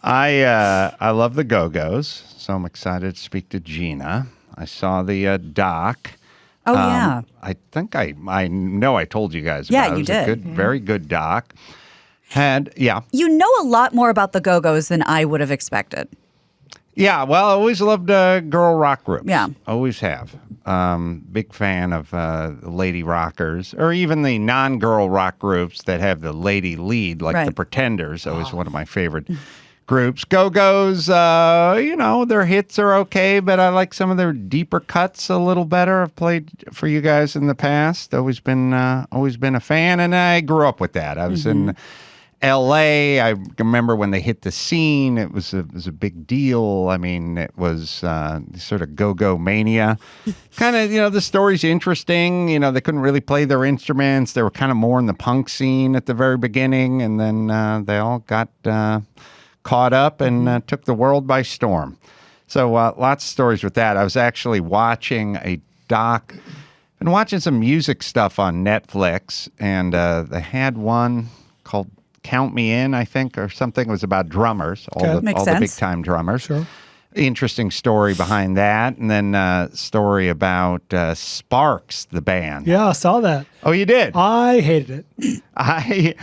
I love the Go-Go's, so I'm excited to speak to Gina. I saw the doc. Oh, yeah. I think I know I told you guys Yeah, about it. you It was did. a good, very good doc. And, yeah. You know a lot more about the Go-Go's than I would have expected. Yeah, well, I always loved girl rock groups. Yeah. Always have. Big fan of lady rockers, or even the non-girl rock groups that have the lady lead, like the Pretenders. Always one of my favorite groups. Go-Go's, their hits are okay, but I like some of their deeper cuts a little better. I've played for you guys in the past. Always been a fan, and I grew up with that. I was in L.A. I remember when they hit the scene. It was a big deal. I mean, it was sort of go-go mania. Kind of, the story's interesting. They couldn't really play their instruments. They were kind of more in the punk scene at the very beginning, and then they all got caught up and took the world by storm. So lots of stories with that. I was actually watching a doc. Been watching some music stuff on Netflix, and they had one called Count Me In, I think, or something. It was about drummers, all the big-time drummers. Sure. Interesting story behind that. And then a story about Sparks, the band. Yeah, I saw that. Oh, you did? I hated it.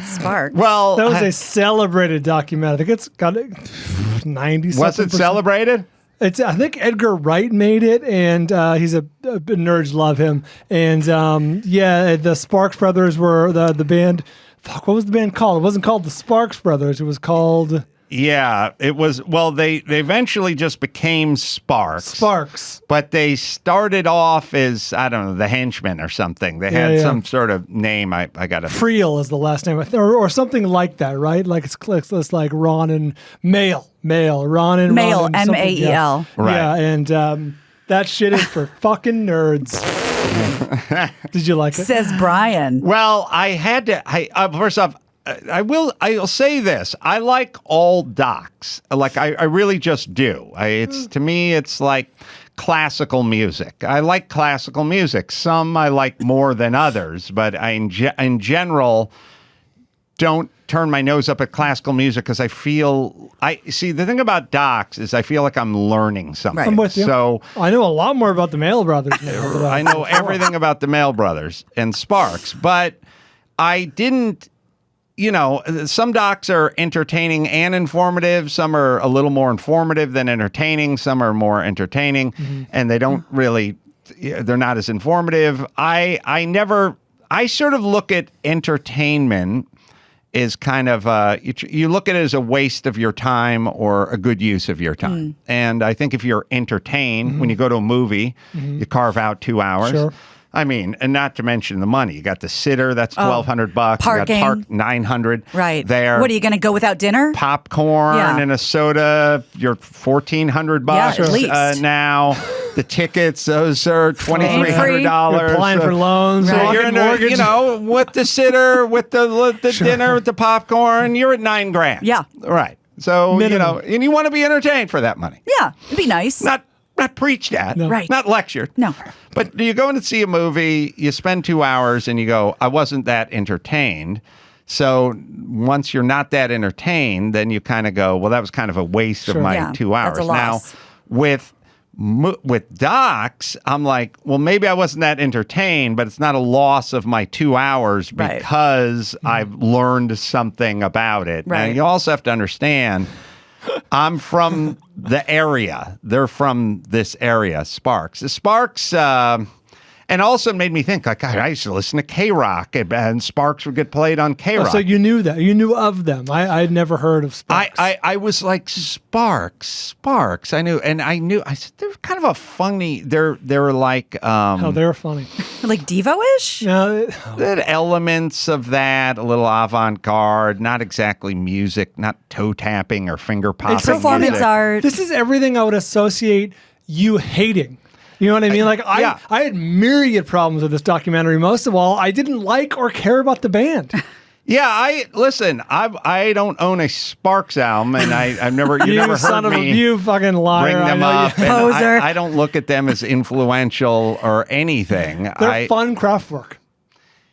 Sparks. Well, that was a celebrated documentary. I think it's got 90-something. Was it celebrated? I think Edgar Wright made it, and he's nerds love him. And the Sparks Brothers were the band. Fuck, what was the band called? It wasn't called the Sparks Brothers. It was called... Yeah, it was. Well, they eventually just became Sparks. But they started off as, I don't know, the Henchmen or something. They had some sort of name. I got to... Friel is the last name, or something like that, right? Like it's like Ron and Mail. Ron and Mail, Ron M-A-E-L. Yeah. Right. Yeah, and that shit is for fucking nerds. Did you like it? Says Brian. Well, I had to. First off, I'll say this. I like all docs. Like I really just do. To me, it's like classical music. I like classical music. Some I like more than others, but in general don't turn my nose up at classical music because the thing about docs is I feel like I'm learning something. Right. I'm with you. So I know a lot more about the Mail Brothers now. I know everything about the Mail Brothers and Sparks, but I didn't. Some docs are entertaining and informative. Some are a little more informative than entertaining. Some are more entertaining, and they don't really. They're not as informative. I sort of look at entertainment is kind of you look at it as a waste of your time or a good use of your time. And I think if you're entertained, when you go to a movie, you carve out 2 hours. Sure. I mean, and not to mention the money. You got the sitter, that's $1,200. Parking. You got park $900. Right. There. What, are you going to go without dinner? Popcorn and a soda. You're $1,400 at least. now. The tickets, those are $2,300. You're applying for loans. So you're in mortgage. with the sitter, with the dinner, with the popcorn, you're at $9,000. Yeah. Right. So, Minimum. and you want to be entertained for that money. Yeah, it'd be nice. Not preached at. No. Right. Not lectured. No. But you go in to see a movie, you spend 2 hours, and you go, I wasn't that entertained. So once you're not that entertained, then you kind of go, well, that was kind of a waste of my 2 hours. That's a loss. Now, with docs, I'm like, well, maybe I wasn't that entertained, but it's not a loss of my 2 hours because I've learned something about it. Right. And you also have to understand, I'm from the area. They're from this area, Sparks. The Sparks, and also it made me think, like, I used to listen to KROQ, and Sparks would get played on KROQ. So you knew that. You knew of them. I had never heard of Sparks. I was like, Sparks. I knew. I said, they're kind of a funny, they're like... they were funny. Like Devo-ish? No, There had elements of that, a little avant-garde, not exactly music, not toe-tapping or finger-popping It's performance music. art. this is everything I would associate you hating. You know what I mean? Like I had myriad problems with this documentary. Most of all, I didn't like or care about the band. Yeah, I don't own a Sparks album, and I've never you never son heard of me you fucking liar. bring them I know up. you. And Poser. I don't look at them as influential or anything. They're fun craft work.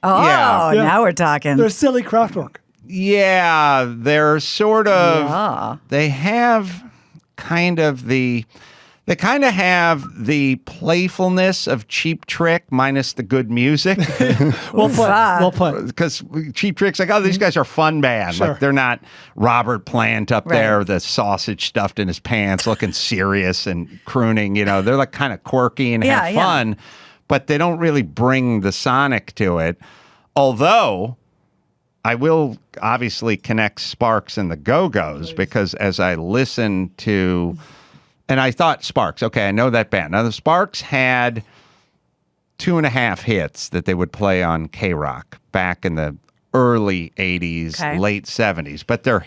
Oh, Yeah. now we're talking. They're silly craft work. Yeah, they're sort of. Yeah. They have They kind of have the playfulness of Cheap Trick minus the good music. Well put. Because Cheap Trick's like, oh, these guys are fun band. Sure. Like they're not Robert Plant up there with the sausage stuffed in his pants, looking serious and crooning. You know, they're like kind of quirky and have fun, but they don't really bring the sonic to it. Although I will obviously connect Sparks and the Go-Go's because as I listen to. And I thought Sparks, okay, I know that band. Now, the Sparks had 2.5 hits that they would play on KROQ back in the early 80s, late 70s. But their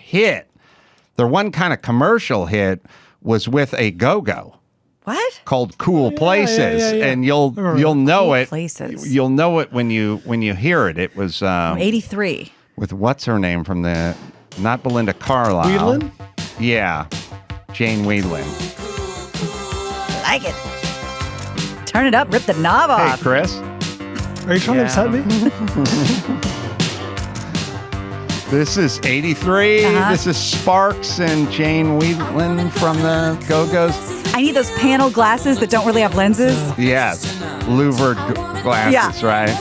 one kind of commercial hit was with a go-go. What? Called Cool Places. Yeah. And you'll know Cool it. Places. You'll know it when you hear it. It was 83. With what's her name from the not Belinda Carlisle. Wheedlin? Yeah. Jane Wheedlin. Like it. Turn it up, rip the knob off. Hey, Chris. Are you trying to upset me? This is 83. This is Sparks and Jane Wheedlin from the Go-Go's. I need those panel glasses that don't really have lenses. Yes. Louvered glasses, right?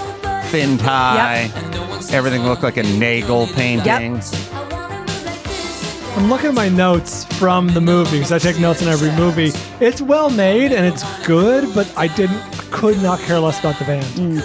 Thin tie. Yep. Everything looked like a Nagel painting. Yep. I'm looking at my notes from the movie because I take notes in every movie. It's well made and it's good, but I could not care less about the band.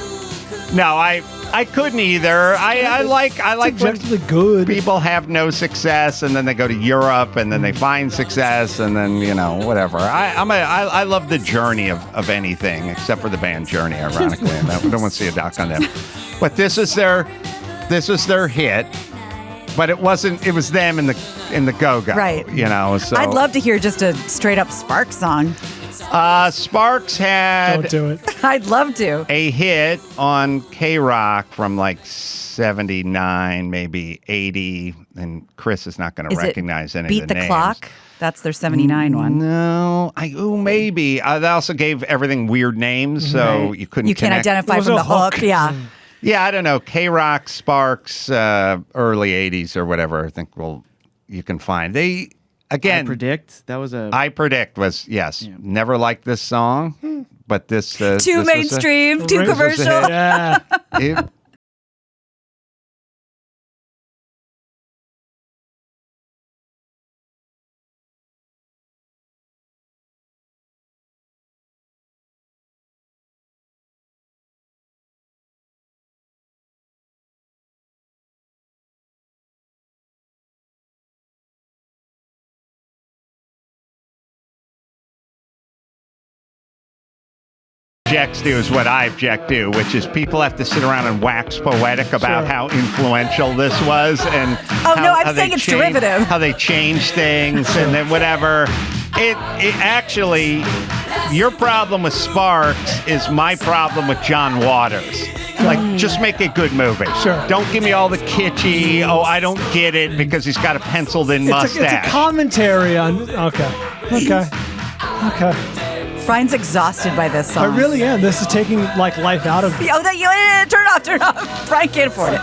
No, I couldn't either. I like when good. People have no success and then they go to Europe and then they find success and then whatever. I love the journey of anything except for the band Journey, ironically. And I don't want to see a doc on them. But this was their hit. But it wasn't. It was them in the Go-Go, right? So I'd love to hear just a straight up Sparks song. Sparks had. Don't do it. I'd love to. A hit on KROQ from like 79, maybe 80, and Chris is not going to recognize any Beat of the names. Beat the Clock. That's their 79 one. No, maybe. They also gave everything weird names, so you couldn't. You can't identify from the hook. Yeah. Yeah, I don't know. KROQ, Sparks, early 80s or whatever, I think you can find. They, again... I Predict? That was a... I Predict was, yes. Yeah. Never liked this song, but this... too mainstream, too commercial. Yeah. Objects to is what I object to, which is people have to sit around and wax poetic about how influential this was and I'm saying it's derivative. How they change things and then whatever. It actually, your problem with Sparks is my problem with John Waters. Like, just make a good movie. Sure. Don't give me all the kitschy, I don't get it because he's got a penciled-in mustache. It's a commentary on... Okay. Brian's exhausted by this song. I really am. This is taking life out of me. Turn it off. Brian can't afford it.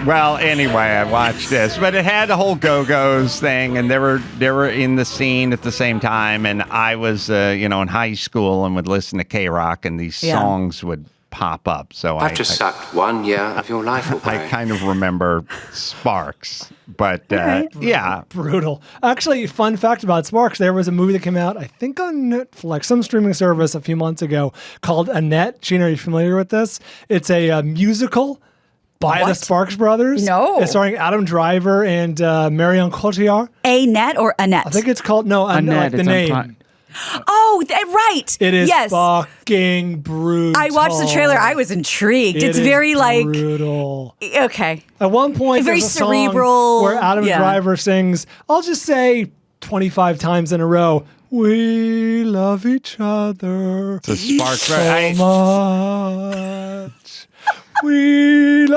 Well, anyway, I watched this, but it had the whole Go-Go's thing, and they were in the scene at the same time, and I was in high school and would listen to KROQ, and these songs would pop up. So I've just sucked 1 year of your life away. I kind of remember Sparks, but yeah. Brutal. Actually, fun fact about Sparks, there was a movie that came out, I think on Netflix, some streaming service a few months ago called Annette. Gina, are you familiar with this? It's a musical by the Sparks Brothers. No. It's starring Adam Driver and Marion Cotillard. Annette or Annette? I think it's called, Annette, the name. Right. It is fucking brutal. I watched the trailer. I was intrigued. It's very brutal. Okay. At one point, very there's a cerebral. song where Adam Driver sings, I'll just say 25 times in a row, we love each other. It's a Sparks so much. All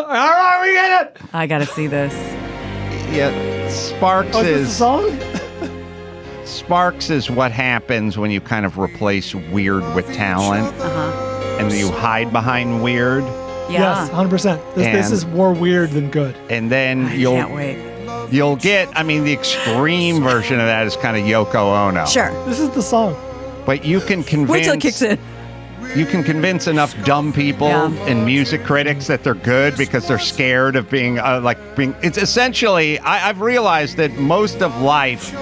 right, we get it. I gotta see this. Yeah, Sparks is this the song? Sparks is what happens when you kind of replace weird with talent, and you hide behind weird. Yes, 100%. This is more weird than good. And then Can't wait. you'll get, I mean, the extreme version of that is kind of Yoko Ono. Sure. This is the song. But you can convince... Wait till it kicks in. You can convince enough dumb people and music critics that they're good because they're scared of being It's essentially, I've realized that most of life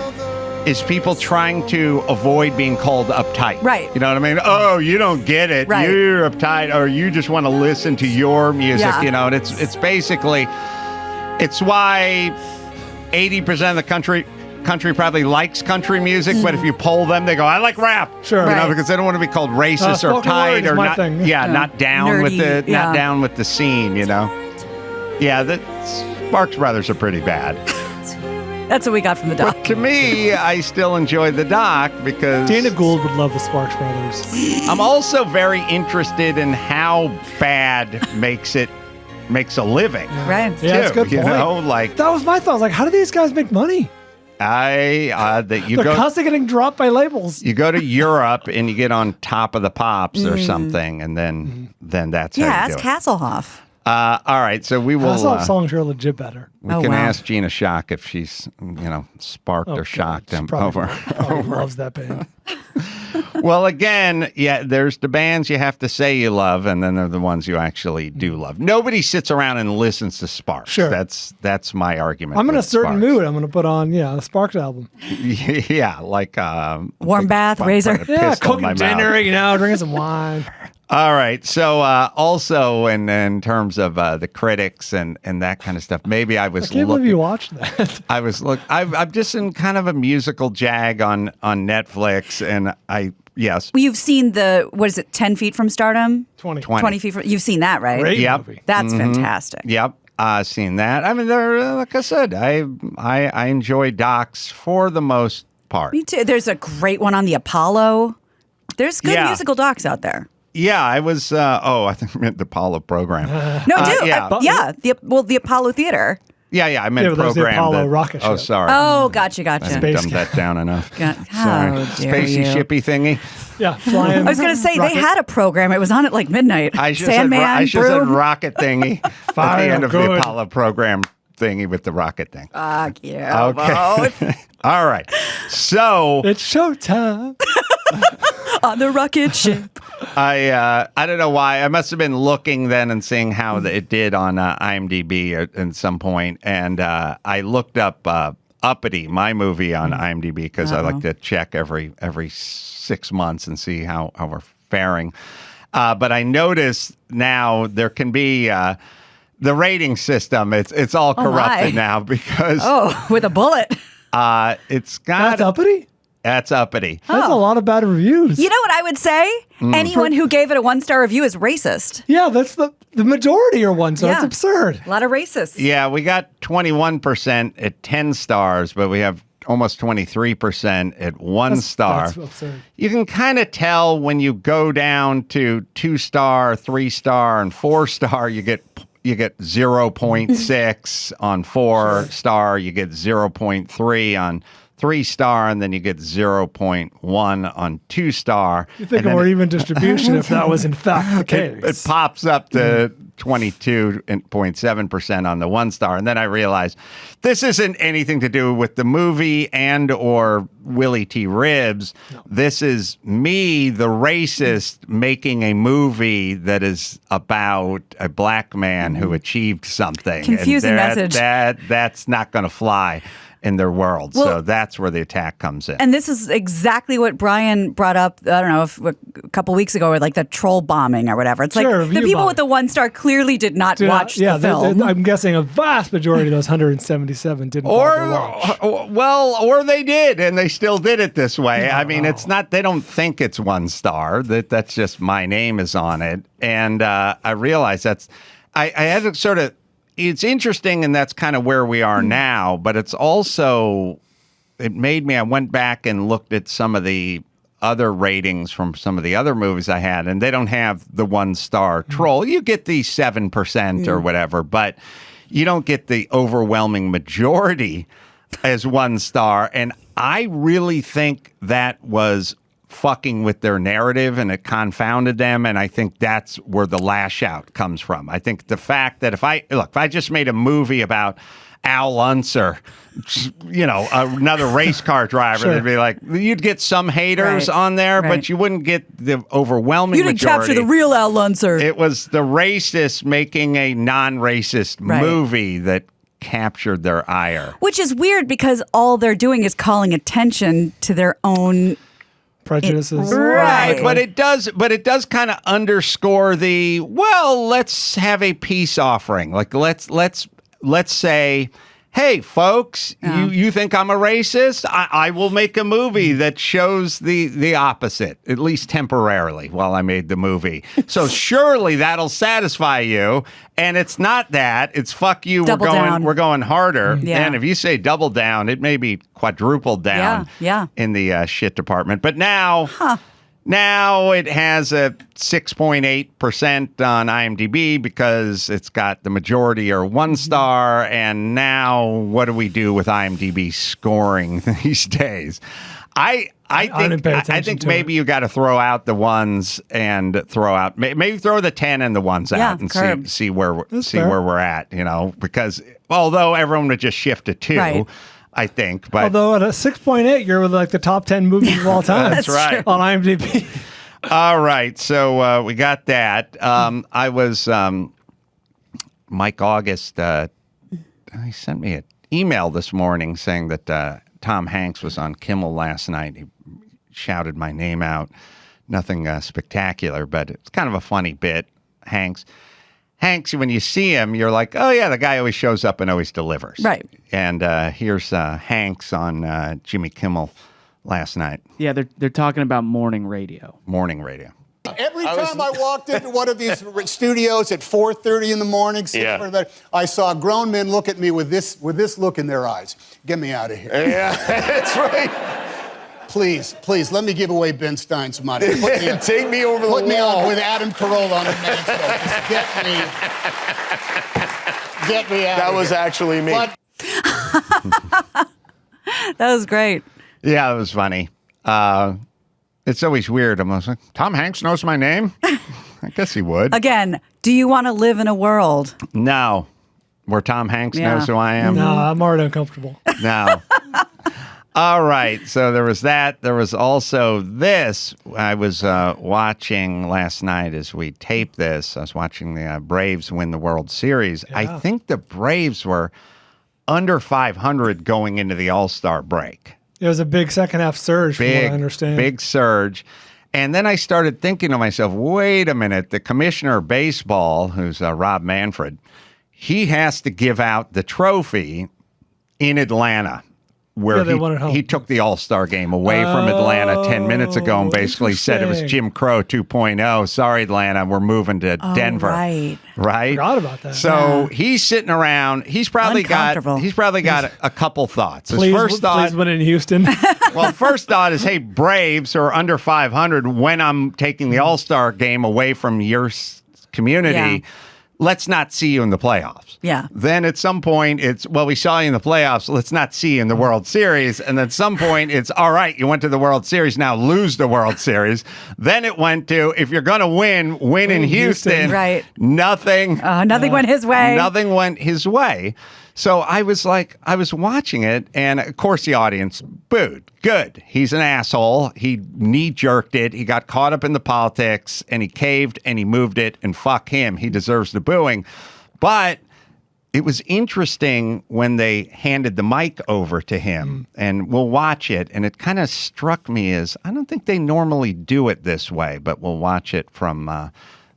is people trying to avoid being called uptight. Right. You know what I mean? Oh, you don't get it. Right. You're uptight, or you just want to listen to your music. Yeah. You know, and it's basically, it's why 80% of the country probably likes country music, but if you poll them, they go, I like rap. Sure. You know, Right. because they don't want to be called racist or spoken word tight is or my not. thing. Not down with Nerdy, the not down with the scene. You know. Yeah, the Sparks Brothers are pretty bad. That's what we got from the doc. But to me, I still enjoy the doc because Dana Gould would love the Sparks Brothers. I'm also very interested in how bad makes a living. Right. Yeah, that's a good You point. know, like That was my thought. I was like, how do these guys make money? that you They're go. constantly getting dropped by labels. You go to Europe and you get on Top of the Pops or something, and then that's how you Yeah, do ask it. Hasselhoff. All right, so we will. Some songs are legit better. We Oh, can wow. ask Gina Schock if she's, sparked or shocked She him probably, over. probably loves that band. Well, again, there's the bands you have to say you love, and then there are the ones you actually do love. Nobody sits around and listens to Sparks. Sure. That's my argument. I'm in a with certain Sparks. mood. I'm going to put on, the Sparks album. Yeah, like Warm bath, razor. put a Yeah, pistol in cooking my dinner, mouth. drinking some wine. All right. So also in terms of the critics and that kind of stuff, maybe I was I can't believe looking. you watched that. I'm just in kind of a musical jag on Netflix, and yes. You've seen 10 Feet from Stardom? 20. 20 Feet from, you've seen that, right? Great Yep. movie. That's fantastic. Yep. Seen that. I mean, they're like I said, I enjoy docs for the most part. Me too. There's a great one on the Apollo. There's good Yeah. musical docs out there. Yeah, I was. I think I meant the Apollo program. No, dude. yeah. The Apollo Theater. Yeah, I meant Yeah, but that was the program. Apollo rocket Oh, ship. sorry. Oh, gotcha. I haven't Space dumbed that down enough. How dare Spacey you. shippy thingy. Yeah, flying. I was going to say, they had a program. It was on at like midnight. I should Sandman, have said broom. rocket thingy at the Fire, end of the good. Apollo program thingy with the rocket thing. Fuck yeah. Okay. All right. So It's showtime. On the rocket ship. I don't know why. I must have been looking then and seeing how it did on IMDb at some point, and I looked up Uppity, my movie, on IMDb because I like to check every 6 months and see how we're faring. But I noticed now there can be the rating system. It's all corrupted now because With a bullet. it's got That's uppity? That's Uppity. That's a lot of bad reviews. You know what I would say? Anyone who gave it a 1-star review is racist. Yeah, that's the majority are one, so Yeah. it's absurd. A lot of racists. Yeah, we got 21% at 10 stars, but we have almost 23% at 1 star. That's absurd. You can kind of tell when you go down to 2-star, 3-star, and 4-star, you get 0.6 on 4-star, you get 0.3 on 3-star, and then you get 0.1 on 2-star. You think of more even distribution if that was in fact the case. It pops up to 22.7% on the 1-star. And then I realized this isn't anything to do with the movie and or Willie T. Ribbs. No. This is me, the racist, making a movie that is about a black man who achieved something. Confusing message. That's not going to fly in their world. Well, so that's where the attack comes in. And this is exactly what Brian brought up, I don't know, a couple weeks ago, with like the troll bombing or whatever. It's Sure, like the people with the 1-star clearly did not watch the film. I'm guessing a vast majority of those 177 didn't bother watch. Or they did, and they still did it this way. Yeah, I mean, it's not, they don't think it's 1-star. That's just my name is on it. And I realized I had to sort of, it's interesting, and that's kind of where we are now, but it's also, I went back and looked at some of the other ratings from some of the other movies I had, and they don't have the 1-star troll. You get the 7% or whatever, but you don't get the overwhelming majority as 1-star. And I really think that was fucking with their narrative, and it confounded them. And I think that's where the lash out comes from. I think the fact that if I just made a movie about Al Unser, another race car driver, Sure. they'd be like, you'd get some haters on there, but you wouldn't get the overwhelming You didn't majority. capture the real Al Unser. It was the racist making a non-racist movie that captured their ire. Which is weird because all they're doing is calling attention to their own prejudices. Right. But it does kind of underscore let's have a peace offering. Like let's say, hey, folks, you think I'm a racist? I will make a movie that shows the opposite, at least temporarily, while I made the movie. So surely that'll satisfy you. And it's not that. It's fuck you. Double down. We're going harder. Yeah. And if you say double down, it may be quadrupled down in the shit department. But now... Now it has a 6.8% on IMDb because it's got the majority are 1 star. And now what do we do with IMDb scoring these days? I think maybe you got to throw out the ones and maybe throw the 10 and the ones out and see where we're at, because although everyone would just shift to 2. Right. I think, but although at a 6.8, you're with like the top 10 movies of all time. That's right. On IMDb. All right, so we got that. I was Mike August. He sent me an email this morning saying that Tom Hanks was on Kimmel last night. He shouted my name out. Nothing spectacular, but it's kind of a funny bit. Hanks, when you see him, you're like, oh, yeah, the guy always shows up and always delivers. Right. And here's Hanks on Jimmy Kimmel last night. Yeah, they're talking about morning radio. Morning radio. Every time I walked into one of these studios at 4:30 in the morning, I saw grown men look at me with this look in their eyes. Get me out of here. Yeah, that's right. Please, let me give away Ben Stein's money. Take me over the wall. Put me on with Adam Carolla on the man show. Just get me out. That was actually me. That was great. Yeah, it was funny. It's always weird. I'm like, Tom Hanks knows my name? I guess he would. Again, do you want to live in a world? No. Where Tom Hanks knows who I am? No, I'm already uncomfortable. No. All right. So there was that. There was also this. I was watching last night as we taped this. I was watching the Braves win the World Series. Yeah. I think the Braves were under 500 going into the All-Star break. It was a big second half surge, from what I understand. Big surge. And then I started thinking to myself, wait a minute, the commissioner of baseball, who's Rob Manfred, he has to give out the trophy in Atlanta, where he took the All-Star game away from Atlanta 10 minutes ago and basically said it was Jim Crow 2.0. Sorry, Atlanta, we're moving to Denver. Right. Right? Forgot about that. So he's sitting around. He's probably got a couple thoughts. His first thought, please win in Houston. Well, first thought is, hey, Braves are under 500 when I'm taking the All-Star game away from your community. Yeah. Let's not see you in the playoffs. Yeah. Then at some point, we saw you in the playoffs. Let's not see you in the World Series. And then at some point, it's, all right, you went to the World Series, now lose the World Series. Then it went to, if you're going to win in Houston. Right. Nothing went his way. Nothing went his way. So I was watching it, and of course the audience booed. Good. He's an asshole. He knee-jerked it. He got caught up in the politics, and he caved, and he moved it, and fuck him. He deserves the booing. But it was interesting when they handed the mic over to him, and we'll watch it, and it kind of struck me as, I don't think they normally do it this way, but we'll watch it from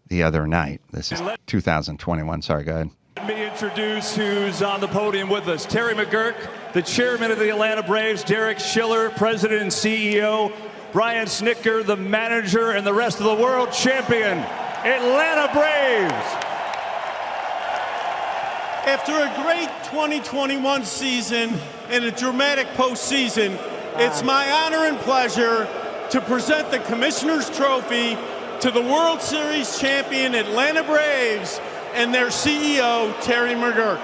the other night. This is 2021. Sorry, go ahead. Let me introduce who's on the podium with us. Terry McGurk, the chairman of the Atlanta Braves, Derek Schiller, president and CEO, Brian Snitker, the manager, and the rest of the world champion, Atlanta Braves. After a great 2021 season and a dramatic postseason, it's my honor and pleasure to present the Commissioner's Trophy to the World Series champion Atlanta Braves and their CEO, Terry McGurk.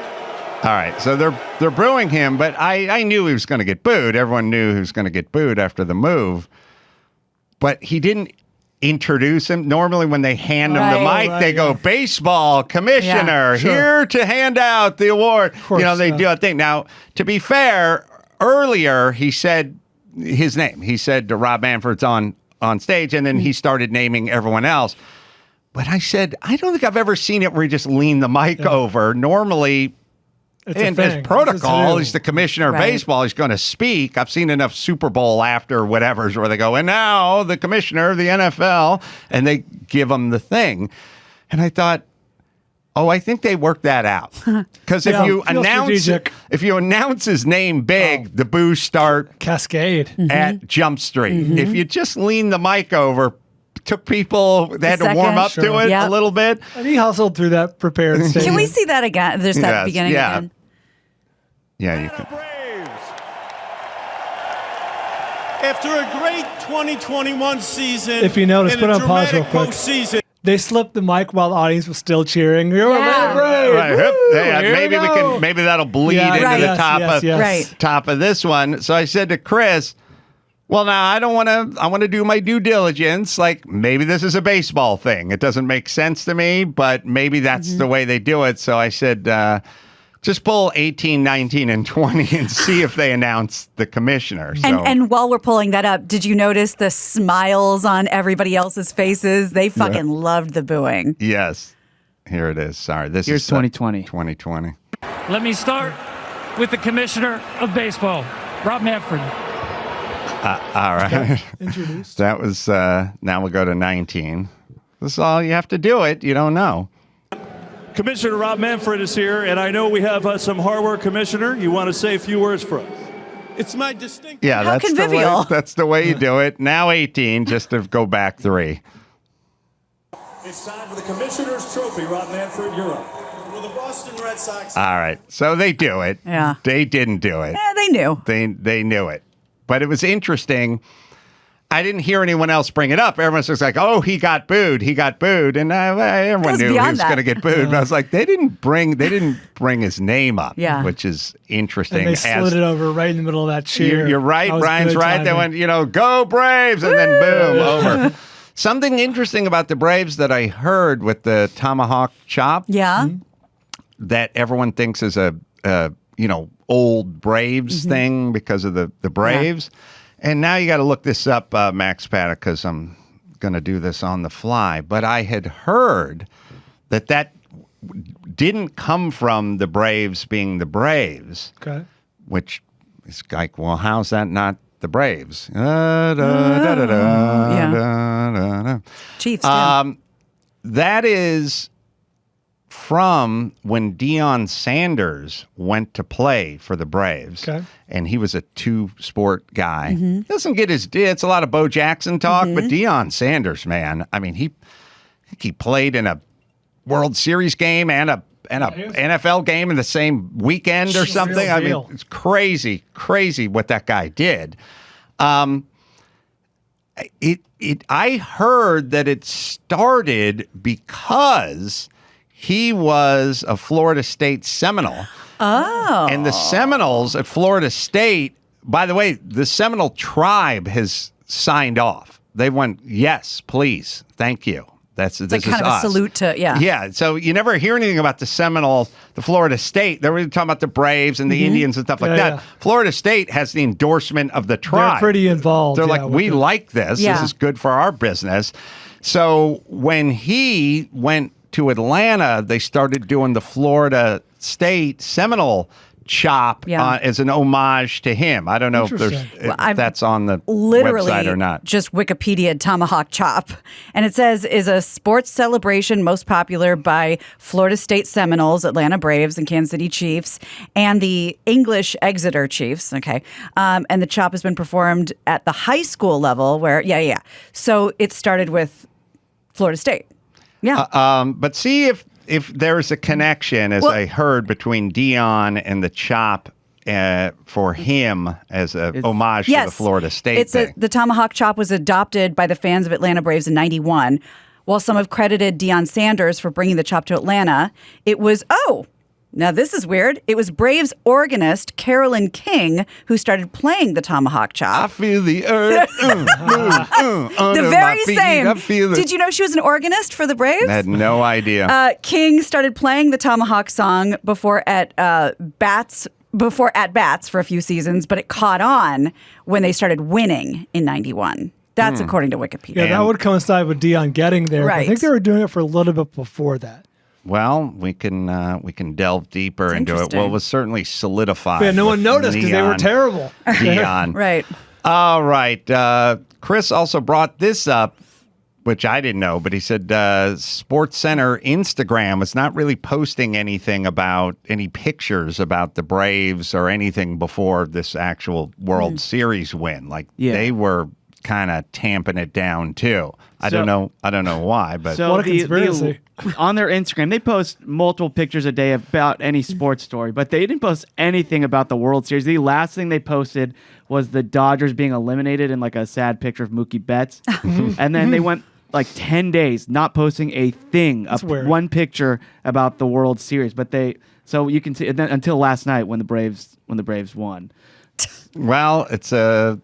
All right, so they're booing him, but I knew he was going to get booed. Everyone knew he was going to get booed after the move. but he didn't introduce him. Normally when they hand him the mic, they go, baseball commissioner, here to hand out the award. They do a thing. Now, to be fair, earlier he said his name. He said Rob Manfred's on stage, and then he started naming everyone else. But I said, I don't think I've ever seen it where he just leaned the mic over. Normally, and as protocol, he's the commissioner of baseball. He's going to speak. I've seen enough Super Bowl after whatevers where they go, and now the commissioner of the NFL, and they give him the thing. And I thought, I think they worked that out. Because if you announce his name big, the boos start cascade at Jump Street. If you just lean the mic over, took people, they had to warm up to it a little bit. And he hustled through that prepared statement. Can we see that again? There's that beginning again. Yeah, you can. After a great 2021 season, if you notice, put on pause real quick. Postseason. They slipped the mic while the audience was still cheering. Maybe that'll bleed into the top of this one. So I said to Chris, well, now I want to do my due diligence. Like, maybe this is a baseball thing. It doesn't make sense to me, but maybe that's the way they do it. So I said, just pull 18, 19, and 20 and see if they announce the commissioner. So. And while we're pulling that up, did you notice the smiles on everybody else's faces? They fucking loved the booing. Yes. Here it is. Sorry. Here's is 2020. 2020. Let me start with the commissioner of baseball, Rob Manfred. All right. Introduced. That was, now we'll go to 19. This is all you have to do it. You don't know. Commissioner Rob Manfred is here, and I know we have some hardware commissioner. You want to say a few words for us? It's my distinct. Yeah, that's the way you do it. Now 18, just to go back 3. It's time for the commissioner's trophy. Rob Manfred, you're up. Well, the Boston Red Sox. All right, so they do it. Yeah. They didn't do it. Yeah, they knew. They knew it. But it was interesting. I didn't hear anyone else bring it up. Everyone's just like, "Oh, he got booed. He got booed," and everyone knew he was going to get booed. But I was like, they didn't bring his name up, which is interesting. And they slid it over right in the middle of that cheer. You're right. Brian's right. They went, go Braves, and then boom, over. Something interesting about the Braves that I heard with the Tomahawk chop. Yeah. That everyone thinks is a old Braves thing because of the Braves. Yeah. And now you got to look this up, Max Paddock, because I'm going to do this on the fly. But I had heard that didn't come from the Braves being the Braves. Okay. Which is like, well, how's that not the Braves? Chiefs. That is from when Deion Sanders went to play for the Braves. Okay. And he was a two-sport guy. He doesn't get it's a lot of Bo Jackson talk, but Deion Sanders, man, I mean, he played in a World Series game and a NFL game in the same weekend or something. I mean, it's crazy what that guy did. I heard that it started because he was a Florida State Seminole. Oh. And the Seminoles at Florida State, by the way, the Seminole tribe has signed off. They went, yes, please, thank you. This is kind of us. A salute to, Yeah, so you never hear anything about the Seminoles, the Florida State. They were talking about the Braves and the Indians and stuff like that. Yeah. Florida State has the endorsement of the tribe. They're pretty involved. They're like, we like this. Yeah. This is good for our business. So when he went to Atlanta, they started doing the Florida State Seminole chop as an homage to him. I don't know if that's on the website or not. Just Wikipedia Tomahawk chop. And it says, is a sports celebration most popular by Florida State Seminoles, Atlanta Braves, and Kansas City Chiefs, and the English Exeter Chiefs. Okay. And the chop has been performed at the high school level where, So it started with Florida State. Yeah. But see if there's a connection, as I heard, between Deion and the chop for him as a homage to the Florida State thing. The Tomahawk chop was adopted by the fans of Atlanta Braves in 91. While some have credited Deion Sanders for bringing the chop to Atlanta, it was, Now, this is weird. It was Braves organist Carolyn King who started playing the tomahawk chop. I feel the earth. The very same. I feel it. Did you know she was an organist for the Braves? I had no idea. King started playing the tomahawk song before at bats for a few seasons, but it caught on when they started winning in 91. That's according to Wikipedia. Yeah, that would coincide with Dion getting there. Right. I think they were doing it for a little bit before that. Well, we can delve deeper into it. Well, it was certainly solidified. Yeah, no one noticed because they were terrible. Dion. Right. All right. Chris also brought this up, which I didn't know, but he said SportsCenter Instagram was not really posting anything about any pictures about the Braves or anything before this actual World Series win. Like they were kind of tamping it down too. I don't know why, but so what a conspiracy. On their Instagram, they post multiple pictures a day about any sports story, but they didn't post anything about the World Series. The last thing they posted was the Dodgers being eliminated in like a sad picture of Mookie Betts. And then they went like 10 days not posting a thing, one picture about the World Series. But so you can see until last night when the Braves won. Well, it's a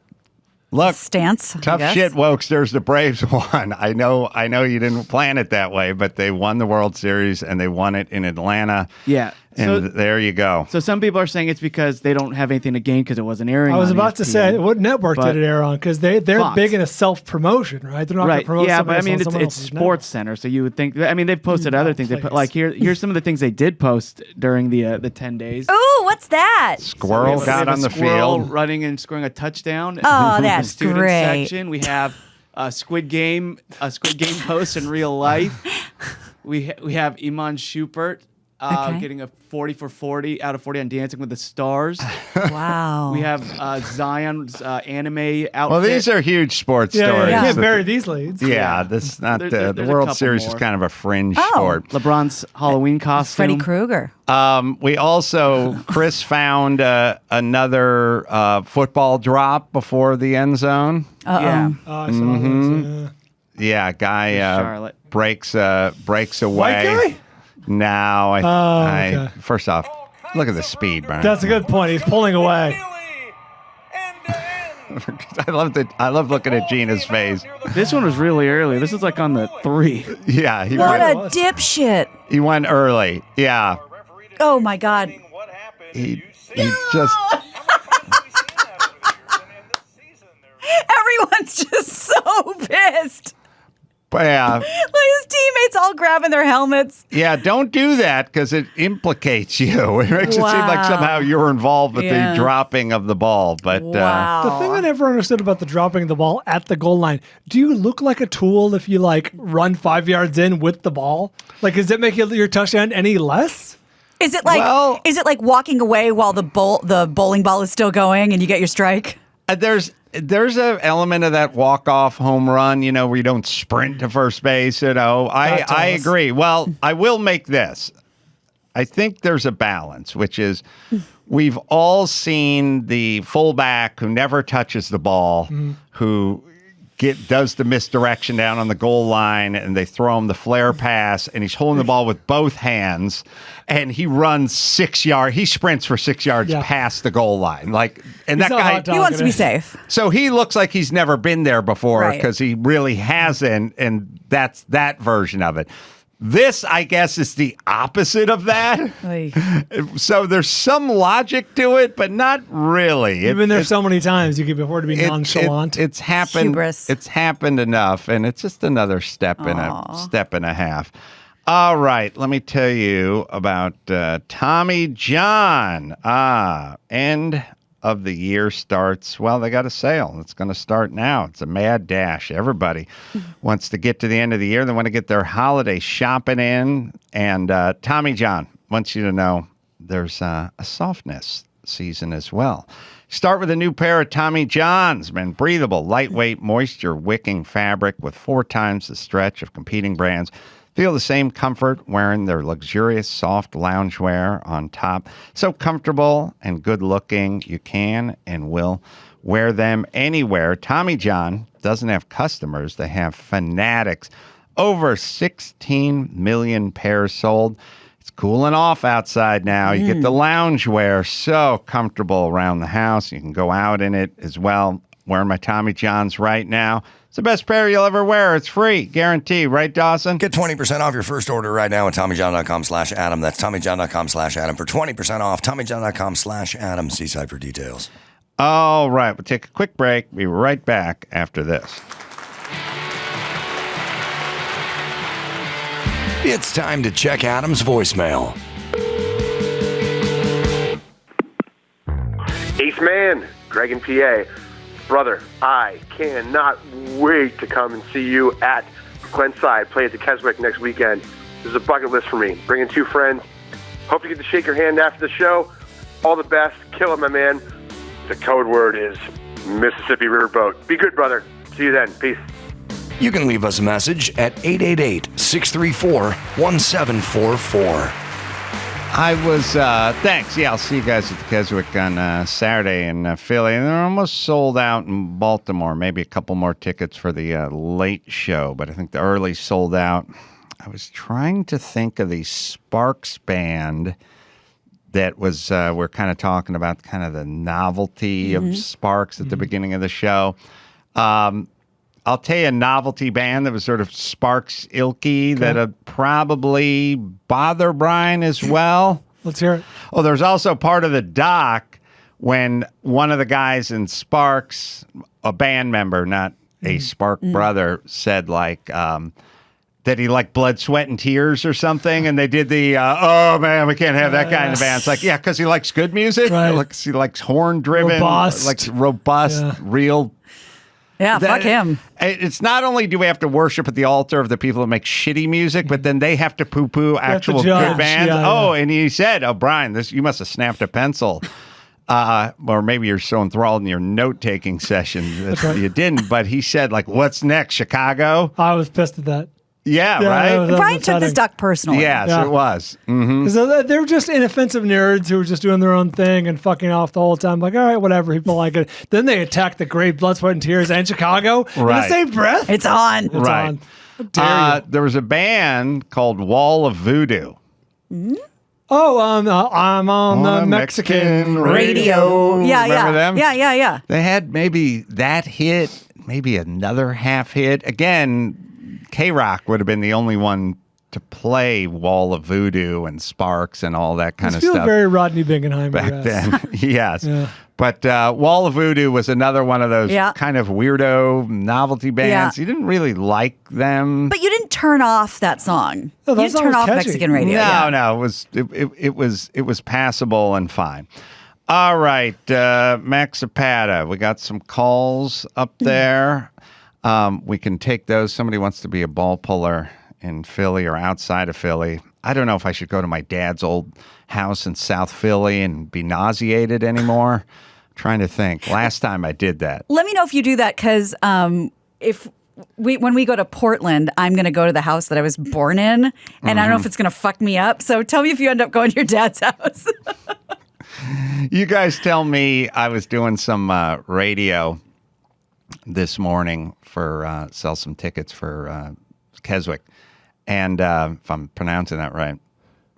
look, stance. Tough shit, Wokesters. The Braves won. I know you didn't plan it that way, but they won the World Series and they won it in Atlanta. Yeah. And there you go. So some people are saying it's because they don't have anything to gain because it wasn't airing. I was on about to ESPN, say, what network did it air on? Because they're Fox. big into self-promotion, right? They're not going to promote but I mean, it's else's SportsCenter, so you would think. I mean, they've posted other things. They put like here's some of the things they did post during the 10 days. Ooh, what's that? Squirrel got on the field, running and scoring a touchdown. Oh, that's student great. Section. We have a Squid Game post in real life. We have Iman Shumpert. Getting a 40 for 40 out of 40 on Dancing with the Stars. Wow. We have Zion's anime outfit. Well, these are huge sports stories. You can't bury these leads. Yeah, this is not the World Series is kind of a fringe sport. LeBron's Halloween costume. Freddy Krueger. We also, Chris found another football drop before the end zone. Yeah. I saw those, Yeah, guy Charlotte. breaks away. White guy? No, okay. First off, look at the speed, man. That's a good point. He's pulling away. I love looking at Gina's face. This one was really early. This is like on the 3. Yeah, What a dipshit. he went early. Yeah, Oh my God. he just. Everyone's just so pissed. Yeah. Like his teammates all grabbing their helmets. Yeah, don't do that because it implicates you. It makes it seem like somehow you're involved with the dropping of the ball. But the thing I never understood about the dropping the ball at the goal line, do you look like a tool if you like run 5 yards in with the ball? Like, does it make your touchdown any less? Is it like walking away while the bowling ball is still going and you get your strike? There's an element of that walk-off home run, where you don't sprint to first base, I agree. Well, I will make this. I think there's a balance, which is we've all seen the fullback who never touches the ball, who does the misdirection down on the goal line, and they throw him the flare pass, and he's holding the ball with both hands, and he runs 6 yards. He sprints for 6 yards past the goal line. And that guy, he wants to be safe. So he looks like he's never been there before because he really hasn't, and that's that version of it. This, I guess, is the opposite of that. So there's some logic to it, but not really. You've been there so many times, you can afford to be nonchalant. It's happened. Hubris. It's happened enough, and it's just another step and a half. All right, let me tell you about Tommy John. End of the year starts. Well, they got a sale. It's going to start now. It's a mad dash. Everybody wants to get to the end of the year. They want to get their holiday shopping in. And Tommy John wants you to know there's a softness season as well. Start with a new pair of Tommy Johns, man. Breathable, lightweight, moisture-wicking fabric with 4 times the stretch of competing brands. Feel the same comfort wearing their luxurious, soft loungewear on top. So comfortable and good-looking, you can and will wear them anywhere. Tommy John doesn't have customers. They have fanatics. Over 16 million pairs sold. It's cooling off outside now. You get the lounge wear, so comfortable around the house. You can go out in it as well. Wearing my Tommy Johns right now. It's the best pair you'll ever wear. It's free, guarantee, right, Dawson? Get 20% off your first order right now at TommyJohn.com/Adam. That's TommyJohn.com/Adam for 20% off. TommyJohn.com/Adam. See site for details. All right, we'll take a quick break. Be right back after this. It's time to check Adam's voicemail. Eighth man, Greg in PA. Brother, I cannot wait to come and see you at Glenside, play at the Keswick next weekend. This is a bucket list for me. Bringing 2 friends. Hope you get to shake your hand after the show. All the best. Kill it, my man. The code word is Mississippi Riverboat. Be good, brother. See you then. Peace. You can leave us a message at 888-634-1744. I was, thanks. Yeah, I'll see you guys at the Keswick on Saturday in Philly. And they're almost sold out in Baltimore. Maybe a couple more tickets for the late show, but I think the early sold out. I was trying to think of the Sparks band that was, we're kind of talking about kind of the novelty of Sparks at the beginning of the show. I'll tell you a novelty band that was sort of Sparks ilky that'd probably bother Brian as well. Let's hear it. Oh, there's also part of the doc when one of the guys in Sparks, a band member, not a Spark brother, said like that he liked Blood, Sweat, and Tears or something, and they did the oh man, we can't have that guy in the band. It's like, yeah, because he likes good music. Right. He likes horn-driven, robust, real. Yeah, fuck him. It's not only do we have to worship at the altar of the people that make shitty music, but then they have to poo-poo actual good bands. And he said, "Oh, Brian, you must have snapped a pencil." Or maybe you're so enthralled in your note-taking session that you didn't. But he said, like, what's next, Chicago? I was pissed at that. Yeah, right? Brian took this doc personally. Yes, it was. They're just inoffensive nerds who were just doing their own thing and fucking off the whole time. Like, all right, whatever, people like it. Then they attack the great Blood, Sweat, and Tears and Chicago in the same breath. It's on. It's on. How dare you. There was a band called Wall of Voodoo. Oh, I'm on the Mexican radio. Yeah, Remember them? Yeah. They had maybe that hit, maybe another half hit. Again, KROQ would have been the only one to play Wall of Voodoo and Sparks and all that kind of stuff. Very Rodney Bingenheimer back then. Yes. Yeah. But Wall of Voodoo was another one of those kind of weirdo novelty bands. You didn't really like them. But you didn't turn off that song. No, you didn't turn off catchy. Mexican radio. No, it was passable and fine. All right, Max Zapata, we got some calls up there. We can take those. Somebody wants to be a ball puller in Philly or outside of Philly. I don't know if I should go to my dad's old house in South Philly and be nauseated anymore. I'm trying to think. Last time I did that. Let me know if you do that, because when we go to Portland, I'm going to go to the house that I was born in, and I don't know if it's going to fuck me up. So tell me if you end up going to your dad's house. You guys tell me. I was doing some radio this morning for sell some tickets for Keswick, and if I'm pronouncing that right,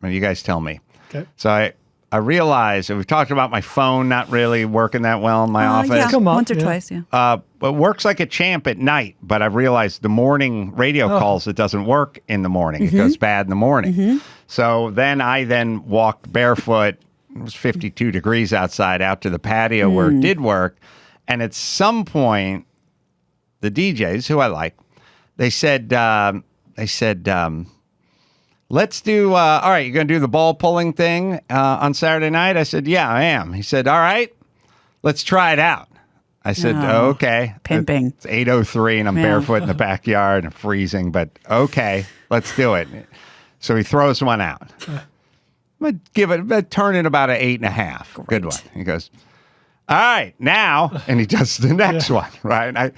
you guys tell me. Okay. So I realized, and we've talked about my phone not really working that well in my office. Yeah, once or twice, but it works like a champ at night, but I've realized the morning radio calls, it doesn't work in the morning. It goes bad in the morning. So then I walked barefoot. It was 52 degrees outside, out to the patio where it did work. And at some point, the DJs, who I like, they said, let's do, all right, you're going to do the ball pulling thing on Saturday night? I said, yeah, I am. He said, all right, let's try it out. I said, okay. Pimping. It's 8:03 and I'm barefoot in the backyard and freezing, but okay, let's do it. So he throws one out. I'd turn it about an 8.5. Great. Good one. He goes, all right, now, and he does the next one, right? And I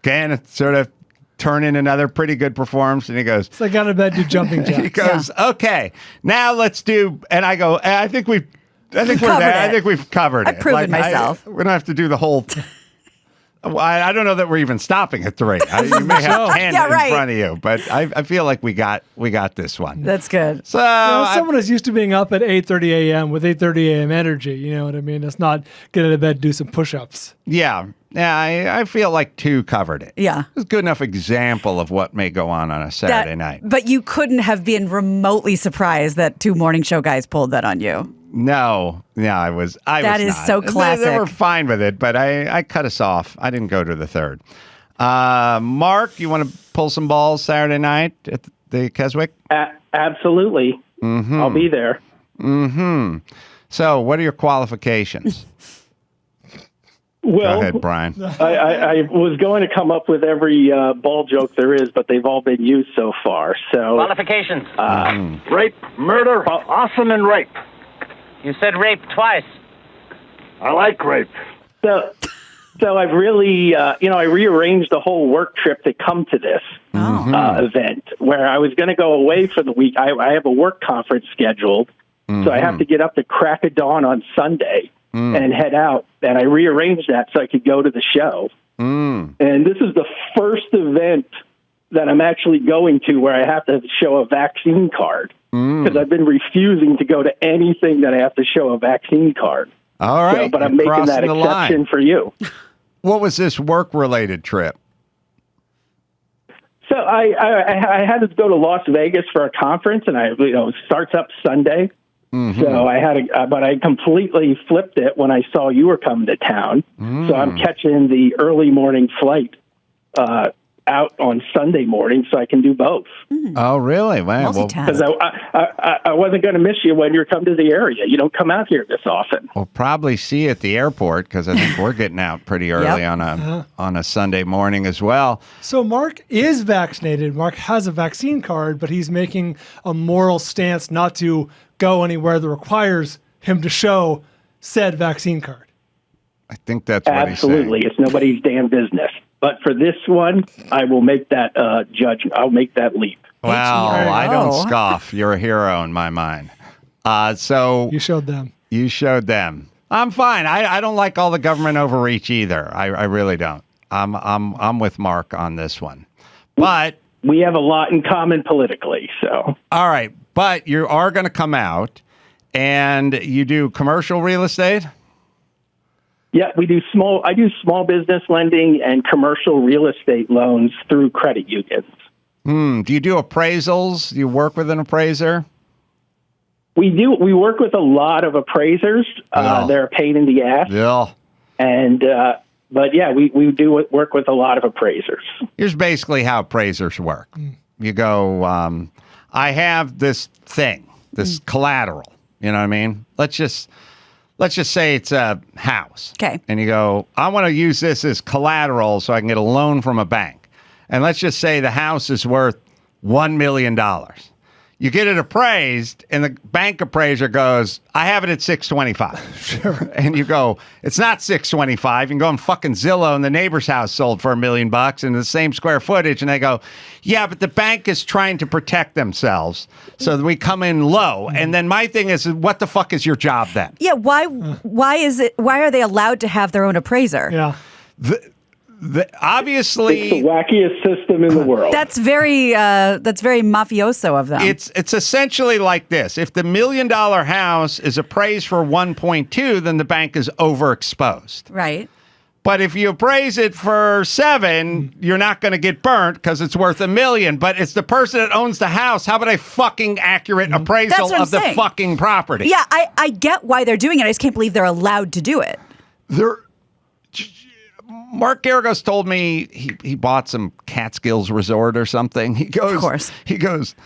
can sort of turn in another pretty good performance, and he goes, it's like out of bed, do jumping jacks. He goes, okay, now let's do, and I go, I think we're there. I think we've covered it. I've proven myself. We don't have to do the whole Well, I don't know that we're even stopping at 3. You may have 10 in front of you, but I feel like we got this one. That's good. So someone is used to being up at 8:30 a.m. with 8:30 a.m. energy. You know what I mean? It's not get out of bed, do some push-ups. Yeah, I feel like 2 covered it. Yeah. It's a good enough example of what may go on a Saturday night. But you couldn't have been remotely surprised that 2 morning show guys pulled that on you. No, I was. That is so classic. They were fine with it, but I cut us off. I didn't go to the 3rd. Mark, you want to pull some balls Saturday night at the Keswick? Absolutely. Mm-hmm. I'll be there. Mm-hmm. So, what are your qualifications? Well, go ahead, Brian. I was going to come up with every ball joke there is, but they've all been used so far. So qualifications: rape, murder, awesome, and rape. You said rape twice. I like rape. So I've really, I rearranged the whole work trip to come to this event where I was going to go away for the week. I have a work conference scheduled, so I have to get up to crack of dawn on Sunday and head out. And I rearranged that so I could go to the show. And this is the first event that I'm actually going to where I have to show a vaccine card. Because I've been refusing to go to anything that I have to show a vaccine card. All right. But I'm making that exception for you. What was this work-related trip? So I had to go to Las Vegas for a conference, and it starts up Sunday. Mm-hmm. So but I completely flipped it when I saw you were coming to town. So I'm catching the early morning flight out on Sunday morning so I can do both. Oh, really? Wow. Because I wasn't going to miss you when you come to the area. You don't come out here this often. We'll probably see you at the airport because I think we're getting out pretty early on a Sunday morning as well. So Mark is vaccinated. Mark has a vaccine card, but he's making a moral stance not to go anywhere that requires him to show said vaccine card. I think that's what he's saying. Absolutely. It's nobody's damn business. But for this one, I will make that judgment. I'll make that leap. Wow, I don't scoff. You're a hero in my mind. So you showed them. You showed them. I'm fine. I don't like all the government overreach either. I really don't. I'm with Mark on this one. But we have a lot in common politically. So all right, but you are going to come out, and you do commercial real estate. Yeah, I do small business lending and commercial real estate loans through credit unions. Do you do appraisals? Do you work with an appraiser? We do. We work with a lot of appraisers. They're a pain in the ass. Yeah. And but yeah, we do work with a lot of appraisers. Here's basically how appraisers work. You go, I have this thing, this collateral. You know what I mean? Let's just say it's a house. Okay. And you go, I want to use this as collateral so I can get a loan from a bank. And let's just say the house is worth $1 million. You get it appraised, and the bank appraiser goes, I have it at $625. Sure. And you go, it's not $625. You can go on fucking Zillow, and the neighbor's house sold for $1 million and the same square footage. And they go, yeah, but the bank is trying to protect themselves. So we come in low. And then my thing is, what the fuck is your job then? Yeah, why are they allowed to have their own appraiser? Yeah. Obviously, it's the wackiest system in the world. That's very mafioso of them. It's essentially like this: if the $1 million house is appraised for 1.2, then the bank is overexposed. Right. But if you appraise it for 7, you're not going to get burnt because it's worth $1 million. But it's the person that owns the house. How about a fucking accurate appraisal of the fucking property? Yeah, I get why they're doing it. I just can't believe they're allowed to do it. Mark Garagos told me he bought some Catskills resort or something. He goes, of course. He goes,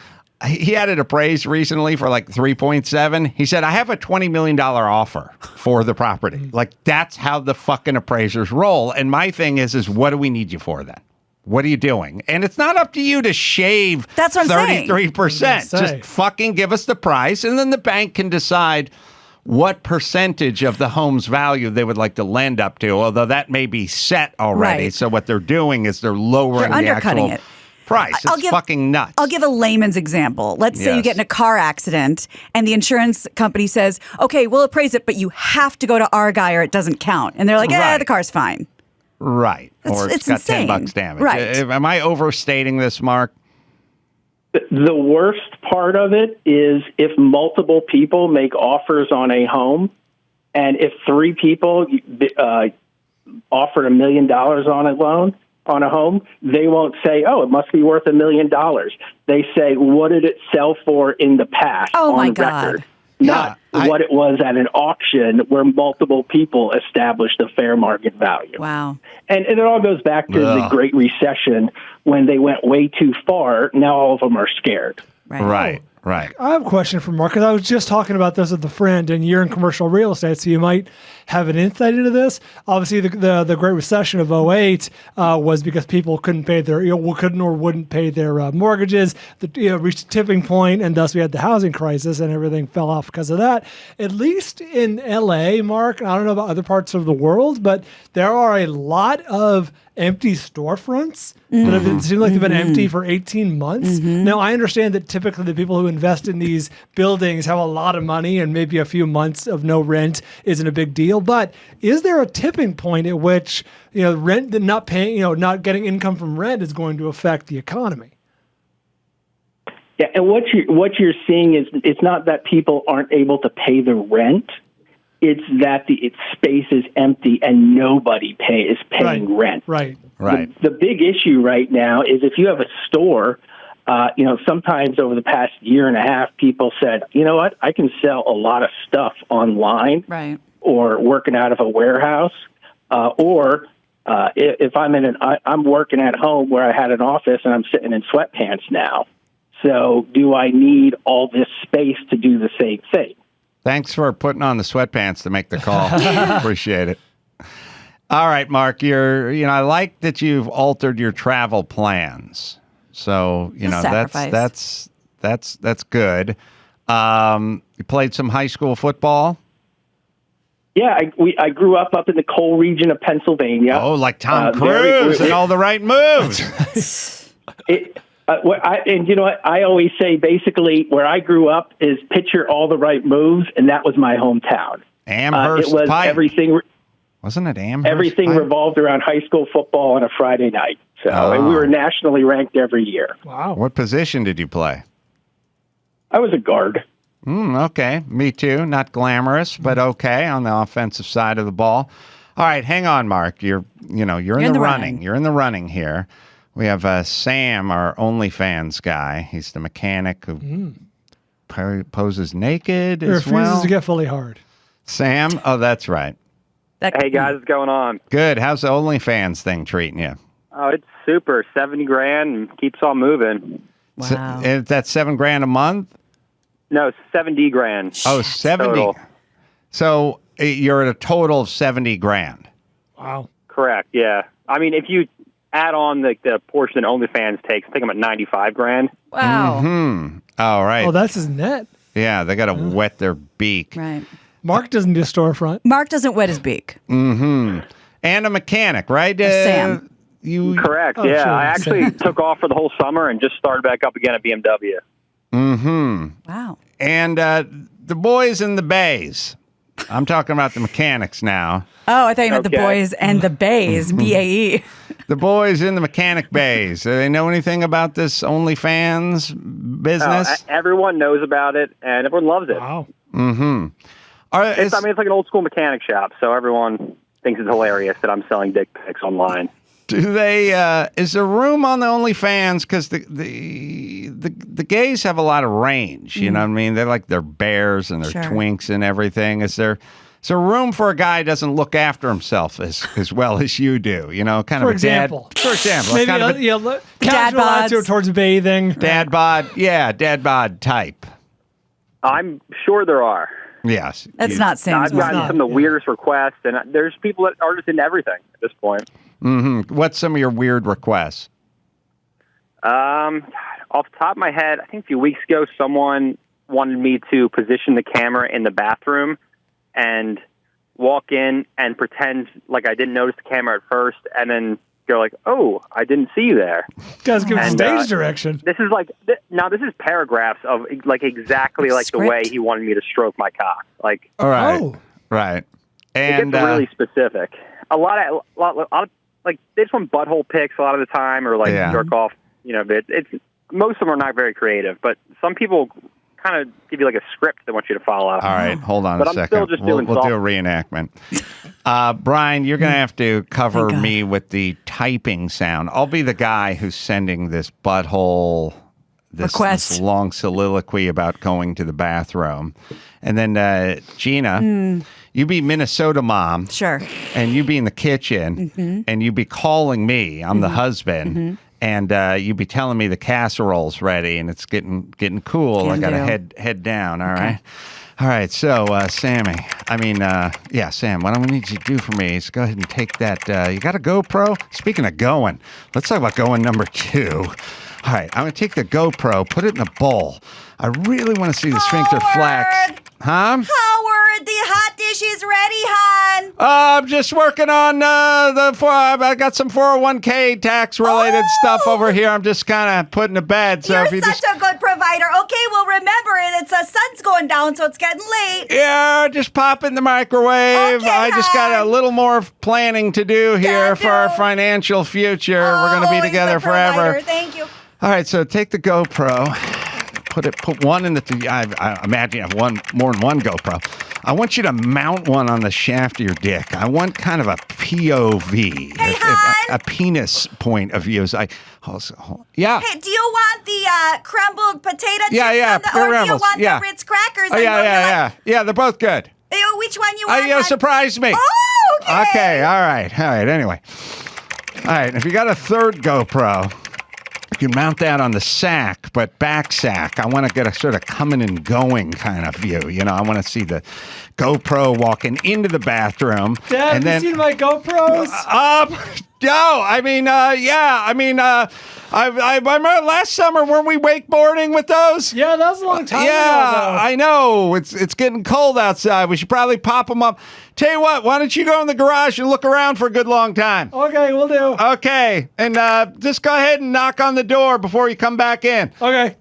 he had it appraised recently for like 3.7. He said, I have a $20 million offer for the property. Like, that's how the fucking appraisers roll. And my thing is what do we need you for then? What are you doing? And it's not up to you to shave 33%. Just fucking give us the price, and then the bank can decide what percentage of the home's value they would like to lend up to, although that may be set already. Right. So what they're doing is they're lowering the actual price. It's fucking nuts. I'll give a layman's example. Let's say you get in a car accident and the insurance company says, okay, we'll appraise it, but you have to go to our guy or it doesn't count. And they're like, the car's fine. Right. Or it's got insane. $10 damage. Right. Am I overstating this, Mark? The worst part of it is if multiple people make offers on a home, and if 3 people offer $1 million on a home, they won't say, "Oh, it must be worth $1 million." They say, "What did it sell for in the past?" Oh, on my record. God. Not what it was at an auction where multiple people established a fair market value. Wow. And it all goes back to the Great Recession when they went way too far. Now all of them are scared. Right. I have a question for Mark, because I was just talking about this with a friend, and you're in commercial real estate, so you might have an insight into this. Obviously, the Great Recession of 2008 was because people couldn't pay their, couldn't or wouldn't pay their mortgages. Reached a tipping point, and thus we had the housing crisis, and everything fell off because of that. At least in LA, Mark, and I don't know about other parts of the world, but there are a lot of empty storefronts that have been, seem like they've been empty for 18 months. Now, I understand that typically the people who invest in these buildings have a lot of money, and maybe a few months of no rent isn't a big deal. But is there a tipping point at which rent, not paying, not getting income from rent is going to affect the economy? Yeah, and what you're seeing is it's not that people aren't able to pay the rent. It's that the space is empty and nobody is paying rent. Right. The big issue right now is if you have a store, sometimes over the past year and a half, people said, you know what, I can sell a lot of stuff online, right, or working out of a warehouse, or if I'm working at home where I had an office and I'm sitting in sweatpants now. So do I need all this space to do the same thing? Thanks for putting on the sweatpants to make the call. Appreciate it. All right, Mark, I like that you've altered your travel plans. So, that's good. You played some high school football? Yeah, I grew up in the coal region of Pennsylvania. Oh, like Tom Cruise and all the right moves. And you know what? I always say basically where I grew up is picture all the right moves, and that was my hometown. Amherst it was Pike. Everything. Wasn't it Amherst Everything Pike? Revolved around high school football on a Friday night. So and we were nationally ranked every year. Wow. What position did you play? I was a guard. Okay. Me too. Not glamorous, but okay on the offensive side of the ball. All right, hang on, Mark. You're in the running. You're in the running here. We have Sam, our OnlyFans guy. He's the mechanic who poses naked as well. Refuses to get fully hard. Sam? Oh, that's right. Hey, guys, what's going on? Good. How's the OnlyFans thing treating you? Oh, it's super. 70 grand and keeps on moving. Wow. So, that's $7,000 a month? No, 70 grand. Oh, 70. Total. So you're at a total of 70 grand. Wow. Correct, yeah. I mean, if you add on the portion that OnlyFans takes, I think I'm at 95 grand. Wow. All right. Oh, that's his net. Yeah, they got to wet their beak. Right. Mark doesn't do storefront. Mark doesn't wet his beak. And a mechanic, right? Sam. Correct, Oh, yeah. sure. I actually took off for the whole summer and just started back up again at BMW. Wow. And the boys in the bays. I'm talking about the mechanics now. Oh, I thought you meant the boys and the bays, BAE. The boys in the mechanic bays. Do they know anything about this OnlyFans business? Everyone knows about it, and everyone loves it. Wow. It's like an old school mechanic shop, so everyone thinks it's hilarious that I'm selling dick pics online. Do they? Is there room on the OnlyFans? Because the gays have a lot of range. You know what I mean? They're like their bears and their twinks and everything. Is there room for a guy who doesn't look after himself as well as you do? You know, kind of a dad. For example, maybe kind of a casual attitude towards bathing. Dad bod, dad bod type. I'm sure there are. Yes. That's not Sam's I've gotten some of the weirdest requests, and there's people that are just into everything at this point. What's some of your weird requests? Off the top of my head, I think a few weeks ago, someone wanted me to position the camera in the bathroom and walk in and pretend like I didn't notice the camera at first, and then go like, "Oh, I didn't see you there." Guys, give stage direction. This is like this is paragraphs of like exactly like the way he wanted me to stroke my cock. Like, all right, right, and it gets really specific. A lot of like they just want butthole pics a lot of the time, or like jerk off, bits. It's most of them are not very creative, but some people kind of give you like a script they want you to follow. All right, hold on a second. Still just we'll do a reenactment. Brian, you're going to have to cover me with the typing sound. I'll be the guy who's sending this butthole, this long soliloquy about going to the bathroom. And then Gina, you be Minnesota mom. Sure. And you be in the kitchen, and you be calling me. I'm the husband. And you be telling me the casserole's ready, and it's getting cool. I got to head down. All right. All right. So, Sammy, Sam, what I'm going to need you to do for me is go ahead and take that. You got a GoPro? Speaking of going, let's talk about going number 2. All right. I'm going to take the GoPro, put it in a bowl. I really want to see the sphincter flex. Huh? Howard, the hot dish is ready, hon. I'm just working on I got some 401k tax-related stuff over here. I'm just kind of putting to bed. So You're such a good provider. Okay, well, remember, it's the sun's going down, so it's getting late. Yeah, just pop in the microwave. Okay, I just got a little more planning to do here for our financial future. We're going to be together forever. Thank you. All right, so take the GoPro. Put one in I imagine you have more than one GoPro. I want you to mount one on the shaft of your dick. I want kind of a POV, a penis point of view. Yeah. Hey, do you want the crumbled potato chips? Yeah. Or do you want the Ritz crackers? Yeah, they're both good. Which one you want? You surprised me. Oh, okay. Okay, all right. Anyway. All right, if you got a third GoPro, you can mount that on the sack, but back sack. I want to get a sort of coming and going kind of view. I want to see the GoPro walking into the bathroom. Dad, have you seen my GoPros? No, I remember last summer, weren't we wakeboarding with those? Yeah, that was a long time ago. Yeah, I know. It's getting cold outside. We should probably pop them up. Tell you what, why don't you go in the garage and look around for a good long time? Okay, we'll do. Okay, and just go ahead and knock on the door before you come back in. Okay.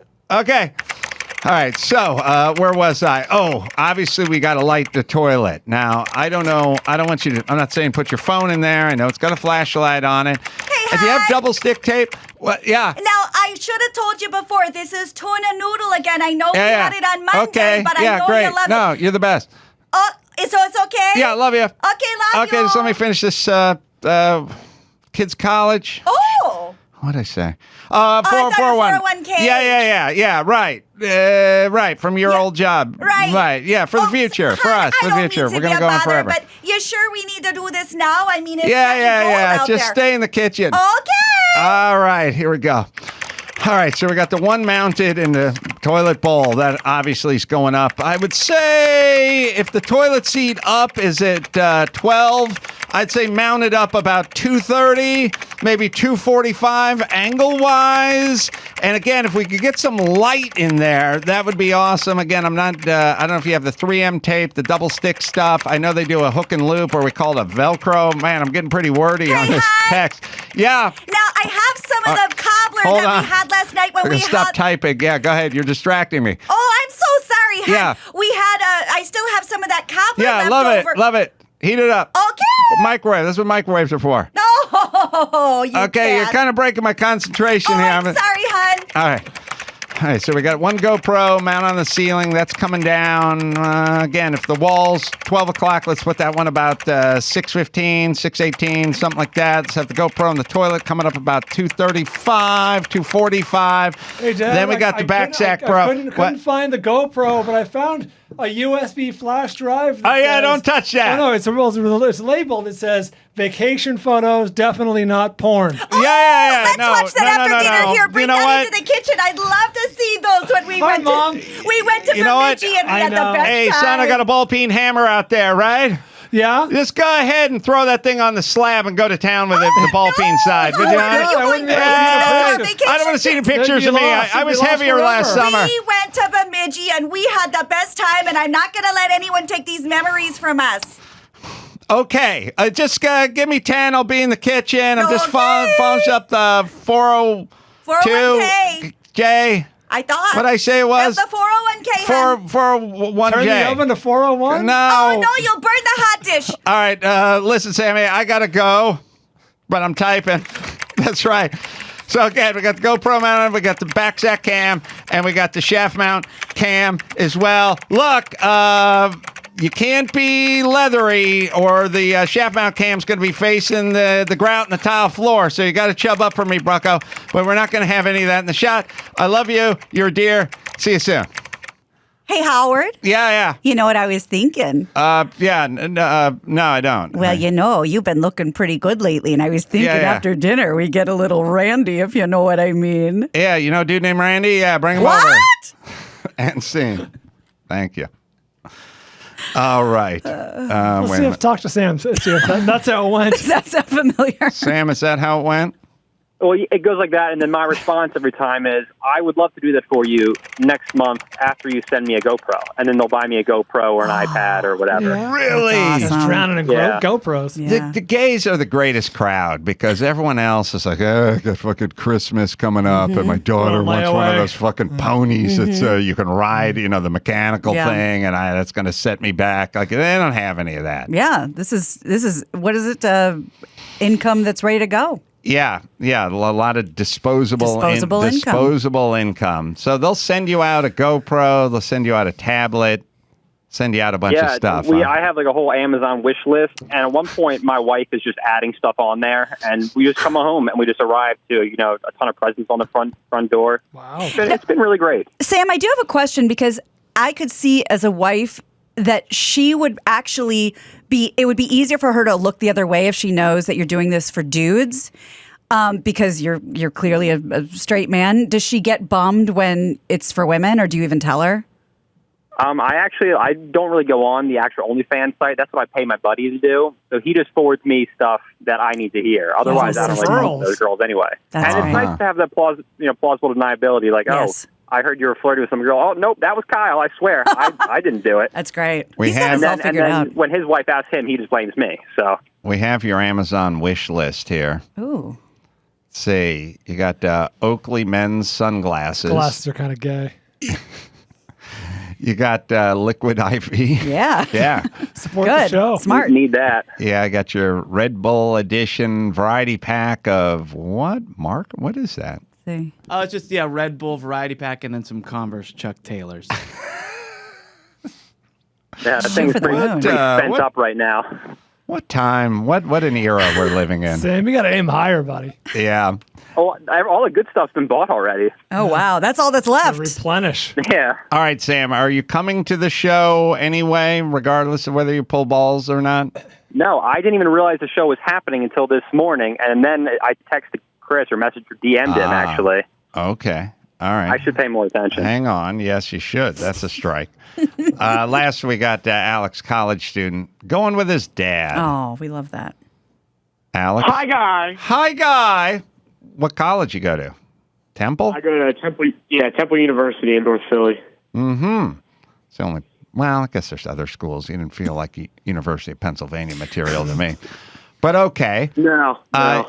All right, so where was I? Oh, obviously we got to light the toilet. Now, I don't know. I don't want you to, I'm not saying put your phone in there. I know it's got a flashlight on it. Hey, do you have double stick tape? What? Yeah. Now, I should have told you before, this is tuna noodle again. I know we had it on Monday, but I know great. you love it. No, you're the best. Oh, so it's okay? Yeah, I love you. Okay, love you. Okay, just let me finish this kids' college. Oh. What'd I say? 401k. Yeah, right. Right, from your old job. Right, yeah, for the future, for us, for the future. We're going to go on forever. But you sure we need to do this now? I mean, it's yeah. Just stay in the kitchen. Okay. All right, here we go. All right, so we got the one mounted in the toilet bowl. That obviously is going up. I would say if the toilet seat up is at 12, I'd say mounted up about 230, maybe 245 angle-wise. And again, if we could get some light in there, that would be awesome. Again, I'm not, I don't know if you have the 3M tape, the double stick stuff. I know they do a hook and loop, or we call it a Velcro. Man, I'm getting pretty wordy on this text. Yeah. Now, I have some of the cobbler that we had last night when we had... Stop typing. Yeah, go ahead. You're distracting me. Oh, I'm so sorry, hon. Yeah. We had, I still have some of that cobbler left over. Love it. Heat it up. Okay. Microwave. That's what microwaves are for. No, you Okay, you're kind of breaking my concentration here. I'm sorry, hon. All right, so we got one GoPro mount on the ceiling. That's coming down. Again, if the wall's 12 o'clock, let's put that one about 6:15, 6:18, something like that. Let's have the GoPro on the toilet coming up about 2:35, 2:45. Hey, Dad, then we got the back sack, bro. I couldn't find the GoPro, but I found a USB flash drive. Oh, yeah, don't touch that. Oh, no, it's labeled. It says vacation photos, definitely not porn. Yeah. Let's watch that after dinner. Here, bring that into the kitchen. I'd love to see those when we went Mom. to Bemidji and we had the best time. Hey, son, I got a ball peen hammer out there, right? Yeah? Just go ahead and throw that thing on the slab and go to town with the ball peen side. Would you? I don't want to see the pictures of me. I was heavier last summer. We went to Bemidji and we had the best time, and I'm not going to let anyone take these memories from us. Okay, just give me 10. I'll be in the kitchen. I'm just phones up the 402. 401k. I thought. What'd I say it was? That's the 401k. 401J. Turn the oven to 401? No. Oh, no, you'll burn the hot dish. All right, listen, Sammy, I got to go. but I'm typing. That's right. So again, we got the GoPro mount, we got the backsack cam, and we got the shaft mount cam as well. Look, you can't be leathery, or the shaft mount cam's going to be facing the grout and the tile floor. So you got to chub up for me, Bucko. But we're not going to have any of that in the shot. I love you. You're a dear. See you soon. Hey, Howard. Yeah. You know what I was thinking? No, I don't. Well, you've been looking pretty good lately, and I was thinking after dinner we get a little randy, if you know what I mean. Yeah, you know a dude named Randy? Yeah, bring him over. What? And scene. Thank you. All right. Let's see if talk to Sam. See if that's how it went. That sound familiar? Sam, is that how it went? Well, it goes like that, and then my response every time is, I would love to do that for you next month after you send me a GoPro. And then they'll buy me a GoPro or an iPad or whatever. Yeah. Really? Awesome. Just drowning in GoPros. Yeah. The gays are the greatest crowd because everyone else is like, I got fucking Christmas coming up, and my daughter wants one of those fucking ponies that you can ride, the mechanical thing, and that's going to set me back. Like, they don't have any of that. Yeah, this is what is it? Income that's ready to go. Yeah, a lot of disposable income. So they'll send you out a GoPro, they'll send you out a tablet, send you out a bunch of stuff. I have like a whole Amazon wish list, and at one point my wife is just adding stuff on there, and we just come home and we just arrive to a ton of presents on the front door. Wow, it's been really great. Sam, I do have a question because I could see as a wife that she would actually it would be easier for her to look the other way if she knows that you're doing this for dudes, because you're clearly a straight man. Does she get bummed when it's for women, or do you even tell her? I don't really go on the actual OnlyFans site. That's what I pay my buddy to do. So he just forwards me stuff that I need to hear. Otherwise, I don't like talk to those girls anyway. It's nice to have that plausible deniability. Like, I heard you were flirting with some girl. Oh, nope, that was Kyle. I swear, I didn't do it. That's great. He's got it all figured out. When his wife asks him, he just blames me. So we have your Amazon wish list here. Ooh. Let's see, you got Oakley men's sunglasses. Glasses are kind of gay. You got Liquid IV. Yeah. Support the show. Smart. Need that. Yeah, I got your Red Bull edition variety pack of what, Mark? What is that? See. Oh, it's just Red Bull variety pack and then some Converse Chuck Taylors. Yeah, I think it's pretty spent up right now. What time? What an era we're living in. Sam, you got to aim higher, buddy. Yeah. Oh, all the good stuff's been bought already. Oh, wow. That's all that's left. Replenish. Yeah. All right, Sam, are you coming to the show anyway, regardless of whether you pull balls or not? No, I didn't even realize the show was happening until this morning, and then I texted Chris or messaged or DM'd him, actually. Okay. All right. I should pay more attention. Hang on. Yes, you should. That's a strike. Last we got Alex, college student, going with his dad. Oh, we love that. Alex? Hi, guy. What college you go to? Temple? I go to Temple University in North Philly. Mm-hmm. It's the only, I guess there's other schools. You didn't feel like University of Pennsylvania material to me. But okay. No.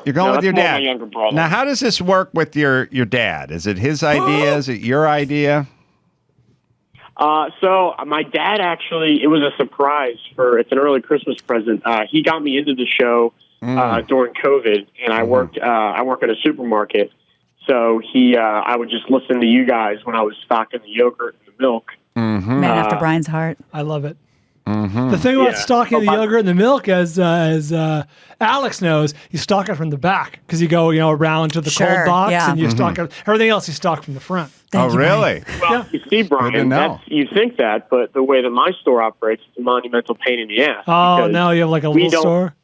You're going with your dad. My younger brother. Now, how does this work with your dad? Is it his idea? Is it your idea? So my dad actually, it was a surprise it's an early Christmas present. He got me into the show during COVID, and I work at a supermarket. So I would just listen to you guys when I was stocking the yogurt and the milk. Mm-hmm. Man after Brian's heart. I love it. Mm-hmm. The thing about stocking the yogurt and the milk, as Alex knows, you stock it from the back because you go around to the cold box and you stock it. Everything else you stock from the front. Really? Well, you see, Brian, you think that, but the way that my store operates, it's a monumental pain in the ass. Oh, now you have like a little store?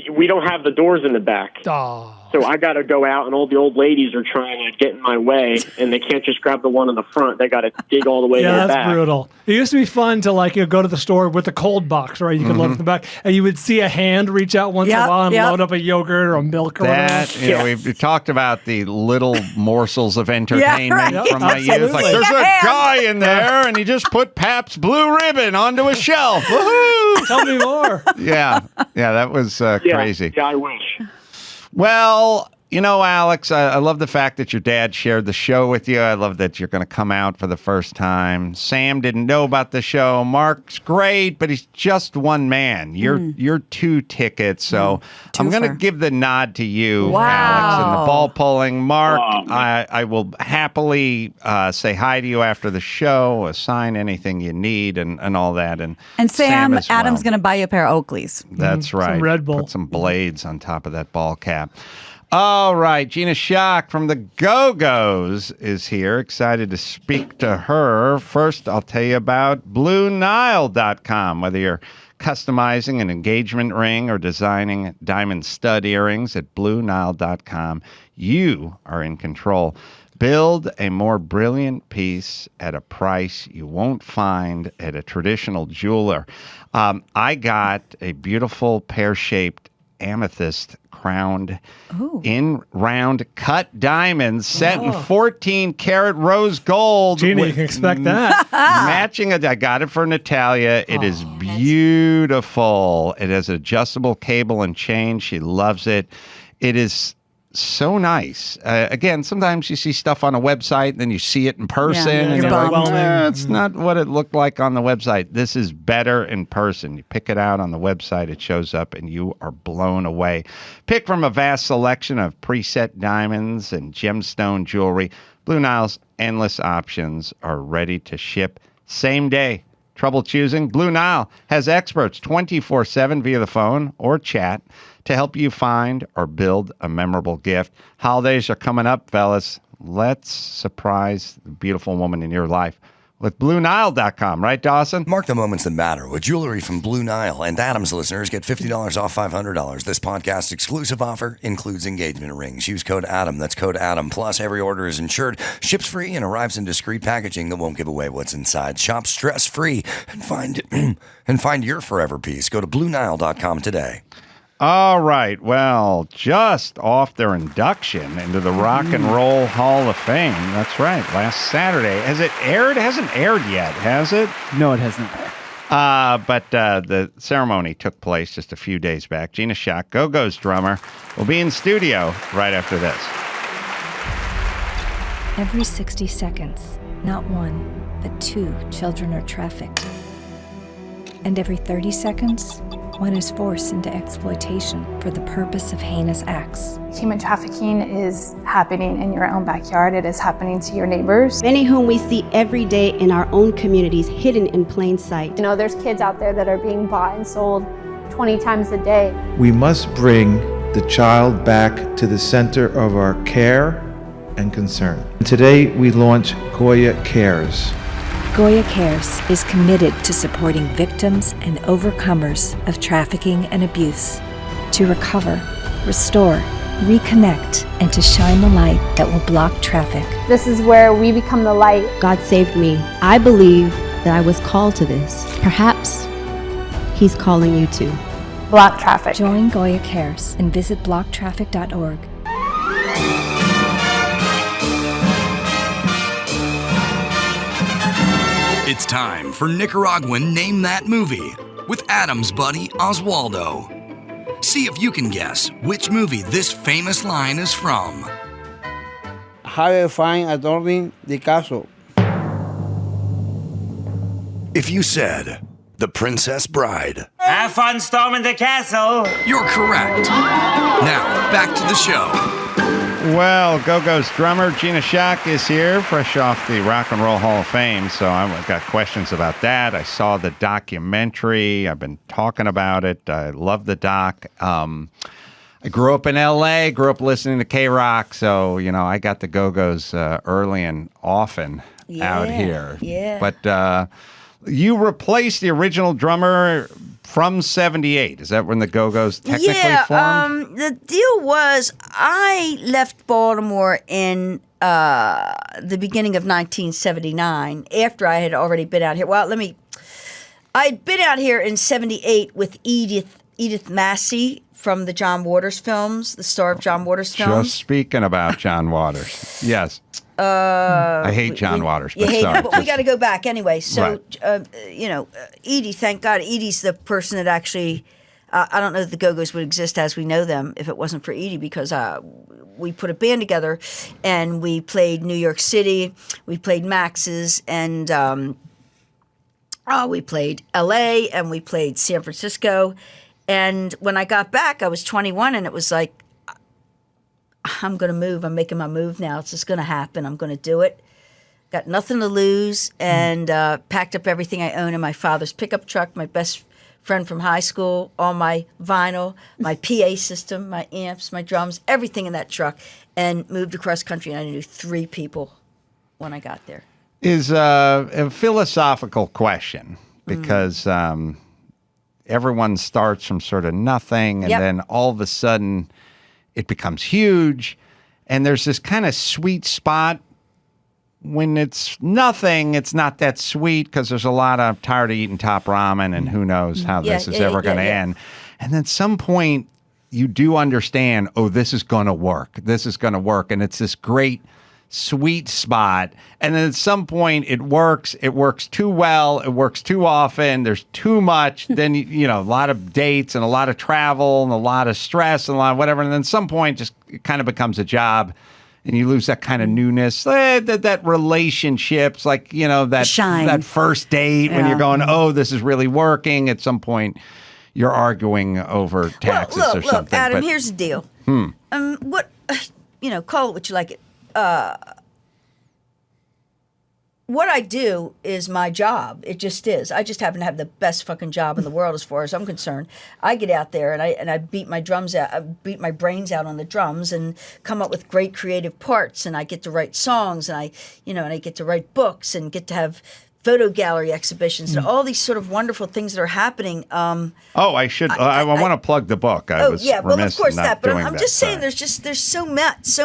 We don't have the doors in the back. Oh. So I got to go out, and all the old ladies are trying to get in my way, and they can't just grab the one in the front. They got to dig all the way to the back. Yeah, that's brutal. It used to be fun to go to the store with the cold box, right? You could load it in the back, and you would see a hand reach out once in a while and load up a yogurt or a milk or whatever. We talked about the little morsels of entertainment from my youth. Like, there's a guy in there, and he just put Pabst Blue Ribbon onto a shelf. Woohoo! Tell me more. Yeah, that was crazy. Yeah, I wish. Well, Alex, I love the fact that your dad shared the show with you. I love that you're going to come out for the first time. Sam didn't know about the show. Mark's great, but he's just one man. You're 2 tickets, so I'm going to give the nod to you, Alex, and the ball pulling. Mark, I will happily say hi to you after the show, assign anything you need, and all that. And Sam, as well. Adam's going to buy you a pair of Oakleys. That's right. Some Red Bull. Put some blades on top of that ball cap. All right, Gina Schock from the Go-Go's is here. Excited to speak to her. First, I'll tell you about BlueNile.com. Whether you're customizing an engagement ring or designing diamond stud earrings at BlueNile.com, you are in control. Build a more brilliant piece at a price you won't find at a traditional jeweler. I got a beautiful pear-shaped amethyst crowned in round cut diamonds set in 14-karat rose gold. Gina, you can expect that. Matching I got it for Natalia. It is beautiful. It has adjustable cable and chain. She loves it. It is so nice. Again, sometimes you see stuff on a website and then you see it in person and you're like, it's not what it looked like on the website. This is better in person. You pick it out on the website, it shows up, and you are blown away. Pick from a vast selection of preset diamonds and gemstone jewelry. Blue Nile's endless options are ready to ship same day. Trouble choosing? Blue Nile has experts 24/7 via the phone or chat to help you find or build a memorable gift. Holidays are coming up, fellas. Let's surprise the beautiful woman in your life with BlueNile.com. Right, Dawson? Mark the moments that matter with jewelry from Blue Nile. And Adams listeners get $50 off $500. This podcast exclusive offer includes engagement rings. Use code ADAM. That's code ADAM. Plus, every order is insured, ships free, and arrives in discreet packaging that won't give away what's inside. Shop stress-free and find your forever piece. Go to BlueNile.com today. All right. Well, just off their induction into the Rock and Roll Hall of Fame. That's right. Last Saturday. Has it aired? It hasn't aired yet, has it? No, it hasn't. But the ceremony took place just a few days back. Gina Schock, Go-Go's drummer, will be in studio right after this. Every 60 seconds, not 1, but 2 children are trafficked. And every 30 seconds, one is forced into exploitation for the purpose of heinous acts. Human trafficking is happening in your own backyard. It is happening to your neighbors. Many whom we see every day in our own communities, hidden in plain sight. You know, there's kids out there that are being bought and sold 20 times a day. We must bring the child back to the center of our care and concern. Today we launch Goya Cares. Goya Cares is committed to supporting victims and overcomers of trafficking and abuse, to recover, restore, reconnect, and to shine the light that will block traffic. This is where we become the light. God saved me. I believe that I was called to this. Perhaps He's calling you too. Block traffic. Join Goya Cares and visit blocktraffic.org. It's time for Nicaraguan Name That Movie with Adam's buddy Oswaldo. See if you can guess which movie this famous line is from. How do you find adorning the castle? If you said The Princess Bride, Have fun storming the castle. you're correct. Now, back to the show. Well, Go-Go's drummer Gina Schock is here, fresh off the Rock and Roll Hall of Fame, so I've got questions about that. I saw the documentary. I've been talking about it. I love the doc. I grew up in L.A., grew up listening to KROQ, so, I got the Go-Go's early and often out here. Yeah. But you replaced the original drummer from 78. Is that when the Go-Go's technically formed? The deal was I left Baltimore in the beginning of 1979 after I had already been out here. Well, I'd been out here in 78 with Edith Massey from the John Waters films, the star of John Waters films. Just speaking about John Waters. Yes. I hate John Waters. You but hate sorry, him, but we got to go back anyway. So, Right. Edie, thank God, Edie's the person that actually I don't know that the Go-Go's would exist as we know them if it wasn't for Edie, because we put a band together and we played New York City, we played Max's, and we played LA, and we played San Francisco. And when I got back, I was 21, and it was like, I'm going to move. I'm making my move now. It's just going to happen. I'm going to do it. Got nothing to lose, and packed up everything I own in my father's pickup truck, my best friend from high school, all my vinyl, my PA system, my amps, my drums, everything in that truck, and moved across country. And I knew 3 people when I got there. Is a philosophical question, because everyone starts from sort of nothing, and then all of a sudden it becomes huge, and there's this kind of sweet spot. When it's nothing, it's not that sweet, because there's a lot of tired of eating top ramen, and who knows how this is ever going to end. And then some point you do understand, oh, this is going to work. This is going to work. And it's this great sweet spot. And then at some point it works too well, it works too often, there's too much, then a lot of dates and a lot of travel and a lot of stress and a lot of whatever, and then at some point just it kind of becomes a job and you lose that kind of newness, that relationships, like that first date when you're going, oh, this is really working. At some point you're arguing over taxes or something. Look, Adam, here's the deal. What call it what you like it. What I do is my job. It just is. I just happen to have the best fucking job in the world as far as I'm concerned. I get out there and I beat my brains out on the drums and come up with great creative parts, and I get to write songs, and I get to write books and get to have photo gallery exhibitions and all these sort of wonderful things that are happening. I want to plug the book. Well, of course that. But I'm just saying, there's so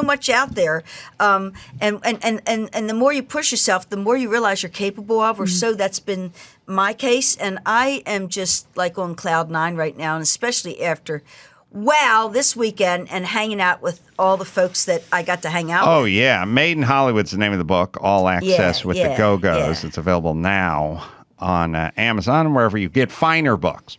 much out there, and the more you push yourself, the more you realize you're capable of. Or so that's been my case, and I am just like on cloud 9 right now, and especially after. Wow, this weekend and hanging out with all the folks that I got to hang out with. Oh, yeah. Made in Hollywood's the name of the book, All Access with the Go-Go's. It's available now on Amazon and wherever you get finer books.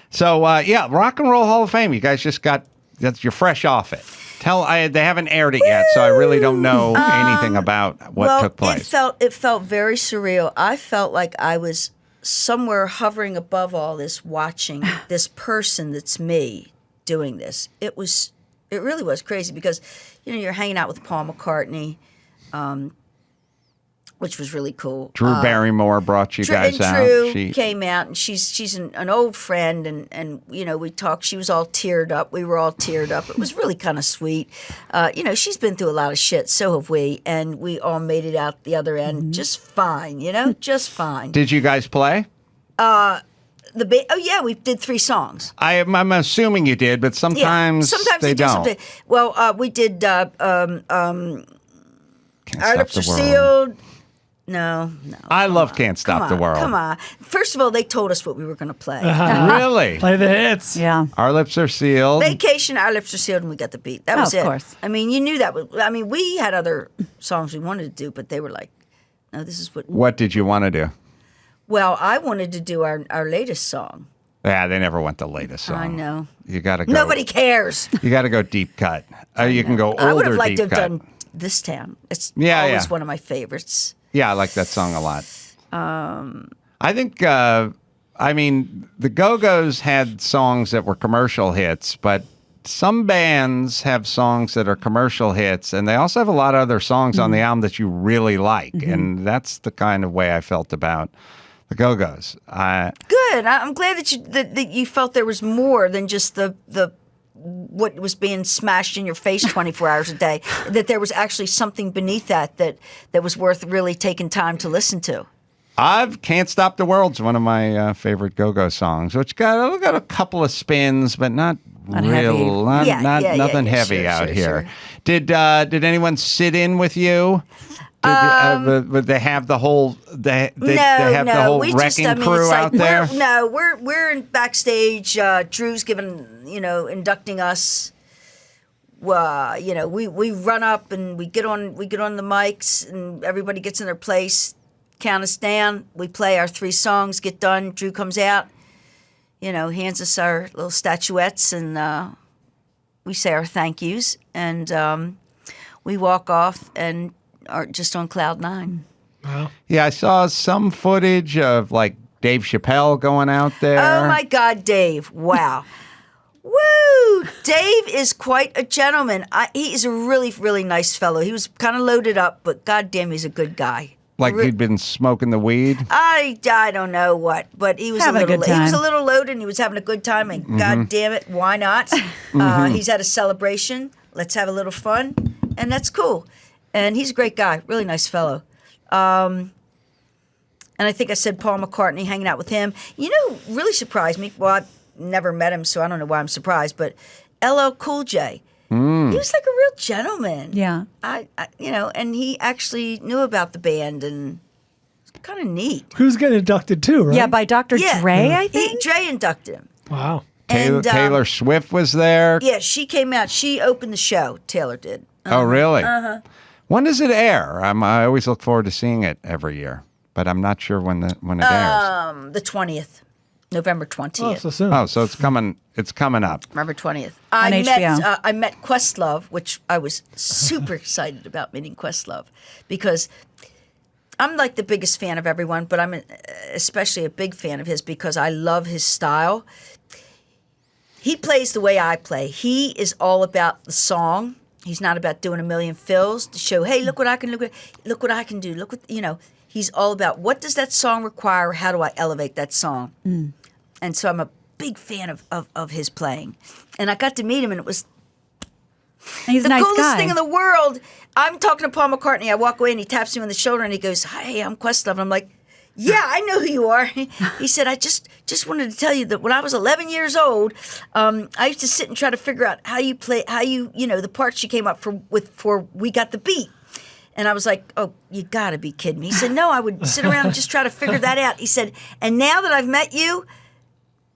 So, Rock and Roll Hall of Fame. You guys you're fresh off it. They haven't aired it yet, so I really don't know anything about what took place. It felt very surreal. I felt like I was somewhere hovering above all this, watching this person that's me doing this. It really was crazy, because you're hanging out with Paul McCartney, which was really cool. Drew Barrymore brought you guys out. Drew came out, and she's an old friend, and we talked. She was all teared up. We were all teared up. It was really kind of sweet. She's been through a lot of shit. So have we, and we all made it out the other end just fine. Just fine. Did you guys play? We did 3 songs. I'm assuming you did, but sometimes they don't. Well, we did Our Lips Are Sealed. No. I love Can't Stop the World. Come on. First of all, they told us what we were going to play. Really? Play the hits. Yeah. Our Lips Are Sealed. Vacation, Our Lips Are Sealed, and we got the beat. That was it. Of course. I mean, you knew that. We had other songs we wanted to do, but they were like, no, this is what. What did you want to do? Well, I wanted to do our latest song. Yeah, they never went the latest song. I know. You got to go. Nobody cares. You got to go deep cut. You can go older deep cut. I would have liked to have done This Town. It's always one of my favorites. Yeah, I like that song a lot. I think, the Go-Go's had songs that were commercial hits, but some bands have songs that are commercial hits, and they also have a lot of other songs on the album that you really like, and that's the kind of way I felt about the Go-Go's. Good. I'm glad that you felt there was more than just the what was being smashed in your face 24 hours a day. That there was actually something beneath that was worth really taking time to listen to. Can't Stop the World's one of my favorite Go-Go songs, which got a couple of spins, but not real, nothing heavy out here. Sure. Did anyone sit in with you? Did they have the whole the whole wrecking crew out there? We're in backstage. Drew's inducting us. We run up and we get on the mics, and everybody gets in their place. Count us down. We play our 3 songs. Get done. Drew comes out. hands us our little statuettes, and we say our thank yous, and we walk off and are just on cloud nine. Wow. Yeah, I saw some footage of like Dave Chappelle going out there. Oh my God, Dave! Wow. Woo! Dave is quite a gentleman. He's a really, really nice fellow. He was kind of loaded up, but goddamn, he's a good guy. Like he'd been smoking the weed. I don't know what, but he was Having a good He was time. a little loaded, and he was having a good time. And God damn it, why not? He's at a celebration. Let's have a little fun, and that's cool. And he's a great guy, really nice fellow. And I think I said Paul McCartney, hanging out with him. Really surprised me. Well, I've never met him, so I don't know why I'm surprised. But LL Cool J, he was like a real gentleman. Yeah, and he actually knew about the band, and it's kind of neat. Who's getting inducted too, right? Yeah, by Dr. Dre, I think. Dre inducted him. Wow. Taylor Swift was there. Yeah, she came out. She opened the show. Taylor did. Oh, really? Uh-huh. When does it air? I always look forward to seeing it every year, but I'm not sure when it airs. The 20th. November 20th. Oh, so soon. Oh, so it's coming up. November 20th. On HBO. I met Questlove, which I was super excited about meeting Questlove, because I'm like the biggest fan of everyone, but I'm especially a big fan of his because I love his style. He plays the way I play. He is all about the song. He's not about doing a million fills to show, hey, look what I can do. Look what, he's all about what does that song require? How do I elevate that song? And so I'm a big fan of his playing. And I got to meet him, and it was He's the a nice coolest guy. thing in the world. I'm talking to Paul McCartney. I walk away, and he taps me on the shoulder, and he goes, hey, I'm Questlove. And I'm like, yeah, I know who you are. He said, I just wanted to tell you that when I was 11 years old, I used to sit and try to figure out how you play, the parts you came up with for We Got the Beat. And I was like, oh, you got to be kidding me. He said, no, I would sit around and just try to figure that out. He said, and now that I've met you,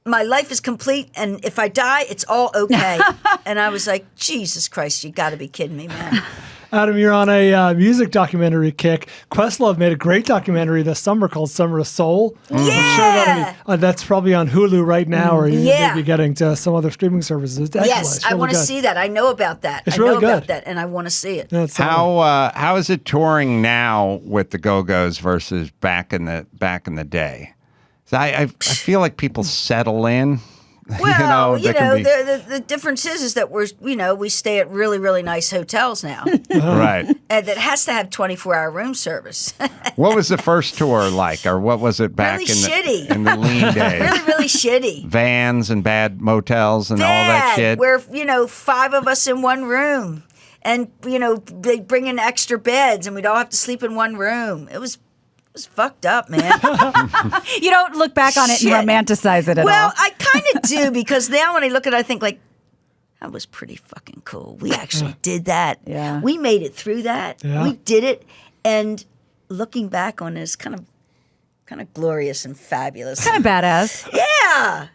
my life is complete, and if I die, it's all okay. And I was like, Jesus Christ, you got to be kidding me, man. Adam, you're on a music documentary kick. Questlove made a great documentary this summer called Summer of Soul. Yeah! That's probably on Hulu right now, or you Yeah. may be getting to some other streaming services. It's excellent. Yes, It's I really want to good. see that. I know about that. It's I know really about good. that, and I want to see it. That's How is it touring now with the Go-Go's versus back in the day? So I feel like people settle in. Well, there can be- the difference is that we stay at really, really nice hotels now. Right. And that has to have 24-hour room service. What was the first tour like, or what was it back Really in shitty. in the lean days? Really, really shitty. Vans and bad motels and all that shit. Where, 5 of us in one room. And, they bring in extra beds, and we'd all have to sleep in one room. It was fucked up, man. You don't look back on it Shit. and romanticize it at all. Well, I kind of do, because now when I look at it, I think, like, that was pretty fucking cool. We actually did that. Yeah. We made it through that. Yeah. We did it. And looking back on it is kind of glorious and fabulous. Kind of badass. Yeah.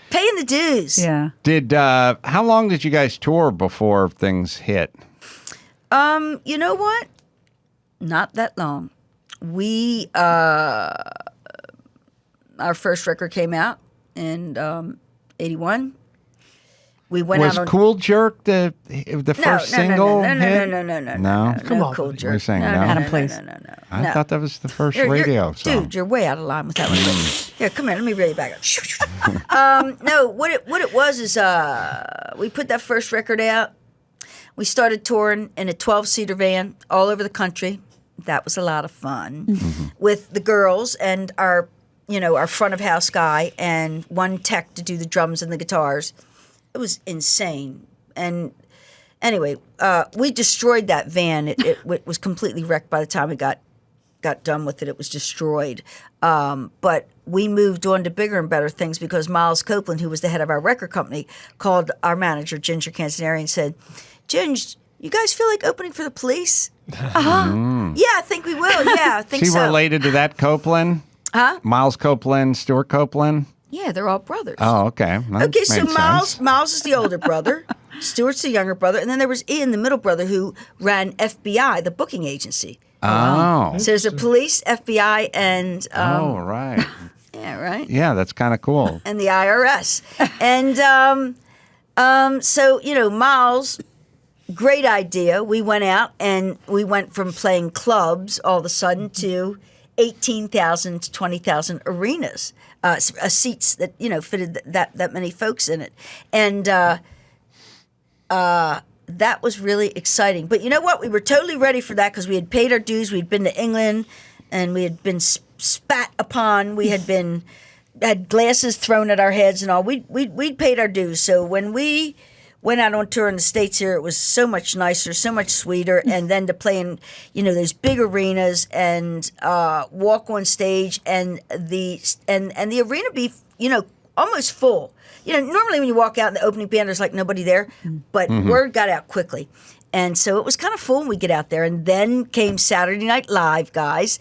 Paying the dues. Yeah. How long did you guys tour before things hit? You know what? Not that long. We our first record came out in 81. We went Was out on Cool Jerk the first single hit? No. Come on, Cool buddy. Jerk. You're saying no? Adam, please. No. I thought that was the first You're- radio song. Dude, you're way out of line with that one. Here, come here. Let me reel you back up. No, what it was is we put that first record out. We started touring in a 12-seater van all over the country. That was a lot of fun with the girls and our front of house guy and one tech to do the drums and the guitars. It was insane. And anyway, we destroyed that van. It was completely wrecked by the time we got done with it. It was destroyed. But we moved on to bigger and better things because Miles Copeland, who was the head of our record company, called our manager, Ginger Canzaneri, and said, Ginger, you guys feel like opening for the Police? Yeah, I think we will. Yeah, I think Is he so. related to that Copeland? Huh? Miles Copeland, Stuart Copeland? Yeah, they're all brothers. Oh, okay. That Okay, so made sense. Miles is the older brother, Stuart's the younger brother, and then there was Ian, the middle brother, who ran FBI, the booking agency. Oh. So there's a Police, FBI, and Oh, right. Yeah, right. Yeah, that's kind of cool. And the IRS. And so, Miles, great idea. We went out and we went from playing clubs all of a sudden to 18,000 to 20,000 arenas, seats that, fitted that many folks in it. And that was really exciting. But you know what? We were totally ready for that because we had paid our dues. We'd been to England and we had been spat upon. We had had glasses thrown at our heads and all. We'd paid our dues. So when we went out on tour in the States here, it was so much nicer, so much sweeter. And then to play in, those big arenas and walk on stage and the arena be, almost full. Normally when you walk out in the opening band, there's like nobody there, but word got out quickly. And so it was kind of full when we get out there. And then came Saturday Night Live, guys.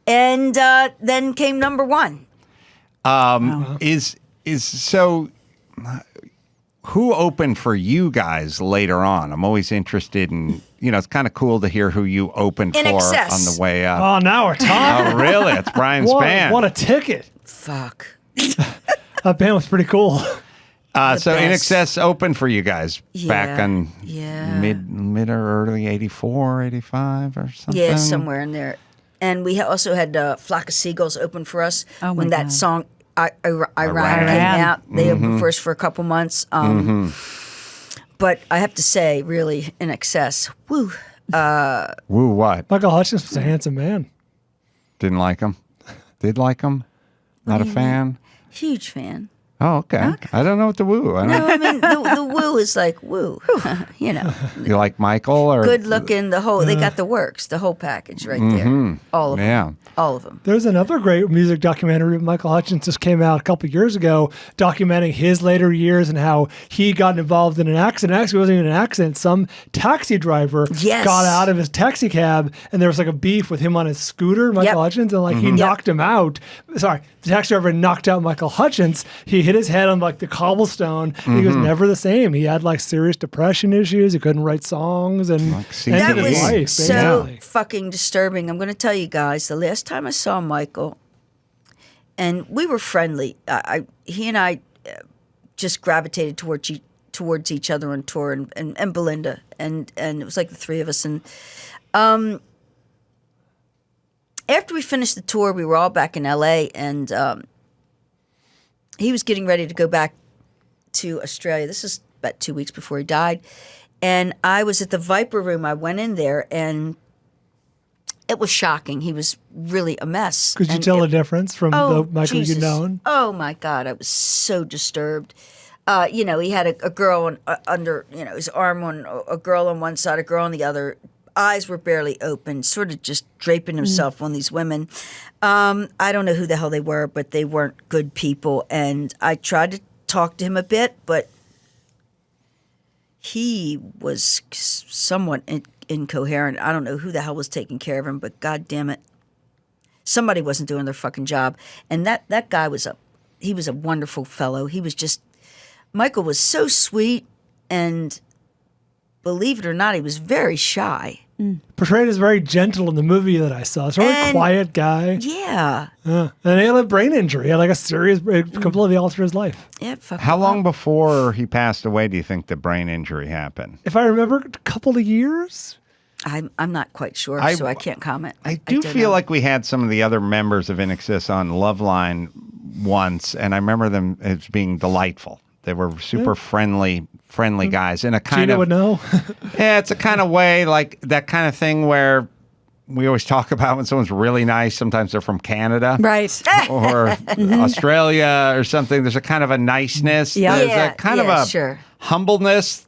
And then came number one. So who opened for you guys later on? I'm always interested in, it's kind of cool to hear who you opened for Excess. on the way up. Oh, now we're talking. Oh, really? It's Brian's band. What a ticket. Fuck. That band was pretty cool. So In Excess opened for you guys back on mid or early 84, 85 or something? Yeah, somewhere in there. And we also had Flock of Seagulls open for us when that song Iran came out. They opened for us for a couple months. But I have to say, really, In Excess, woo. Woo what? Michael Hutchence was a handsome man. Didn't like him? Did like him? Not a fan? Huge fan. Oh, okay. I don't know what the woo. I mean, the woo is like woo. You like Michael or good looking. The whole they got the works, the whole package right there. All of them. Yeah. All of them. There's another great music documentary. Michael Hutchence just came out a couple of years ago, documenting his later years and how he got involved in an accident. Actually, it wasn't even an accident. Some taxi driver got out of his taxi cab, and there was like a beef with him on his scooter, Michael Hutchence, and he knocked him out. Sorry, the taxi driver knocked out Michael Hutchence. He hit his head on the cobblestone. He was never the same. He had serious depression issues. He couldn't write songs, and that was his life, so fucking disturbing. I'm going to tell you guys, the last time I saw Michael, and we were friendly. He and I just gravitated towards each other on tour, and Belinda, and it was like the three of us. And after we finished the tour, we were all back in L.A., and he was getting ready to go back to Australia. This is about 2 weeks before he died. And I was at the Viper Room. I went in there, and it was shocking. He was really a mess. Could you tell the difference from the Michael you'd known? Oh, my God. I was so disturbed. He had a girl under his arm, on a girl on one side, a girl on the other. Eyes were barely open, sort of just draping himself on these women. I don't know who the hell they were, but they weren't good people. And I tried to talk to him a bit, but he was somewhat incoherent. I don't know who the hell was taking care of him, but God damn it, somebody wasn't doing their fucking job. And that guy was he was a wonderful fellow. He was just, Michael was so sweet, and believe it or not, he was very shy. Portrayed as very gentle in the movie that I saw. It's a really quiet guy. Yeah. And he had a brain injury. He had a serious, completely altered his life. Yeah. How long before he passed away do you think the brain injury happened? If I remember, a couple of years. I'm not quite sure, so I can't comment. I do feel like we had some of the other members of In Excess on Loveline once, and I remember them as being delightful. They were super friendly guys in a kind Gina would know. Yeah, it's a kind of way, like that kind of thing where we always talk about when someone's really nice. Sometimes they're from Canada, right, or Australia or something. There's a kind of a niceness. There's a kind of a humbleness.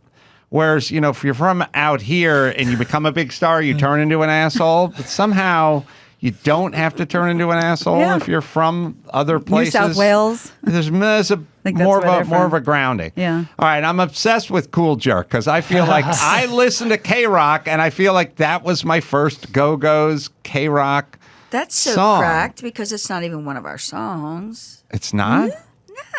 Whereas, if you're from out here and you become a big star, you turn into an asshole. But somehow you don't have to turn into an asshole if you're from other places. New South Wales. There's more of a grounding. Yeah. All right, I'm obsessed with Cool Jerk because I feel like I listen to KROQ and I feel like that was my first Go-Go's KROQ That's so song. cracked because it's not even one of our songs. It's not?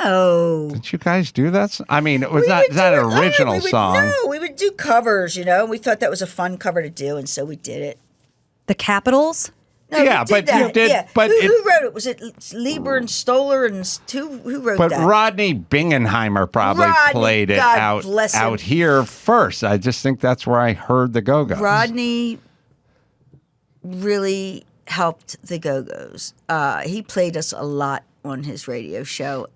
No. Did you guys do that? I mean, it was not an original song. No, we would do covers, and we thought that was a fun cover to do, and so we did it. The Capitals? No, Yeah, who but did you that? did- Yeah. but who wrote it? Was it Lieber and Stoller and who wrote But that? Rodney Bingenheimer probably Rodney, played it God bless him. out here first. I just think that's where I heard the Go-Go's. Rodney really helped the Go-Go's. He played us a lot on his radio show,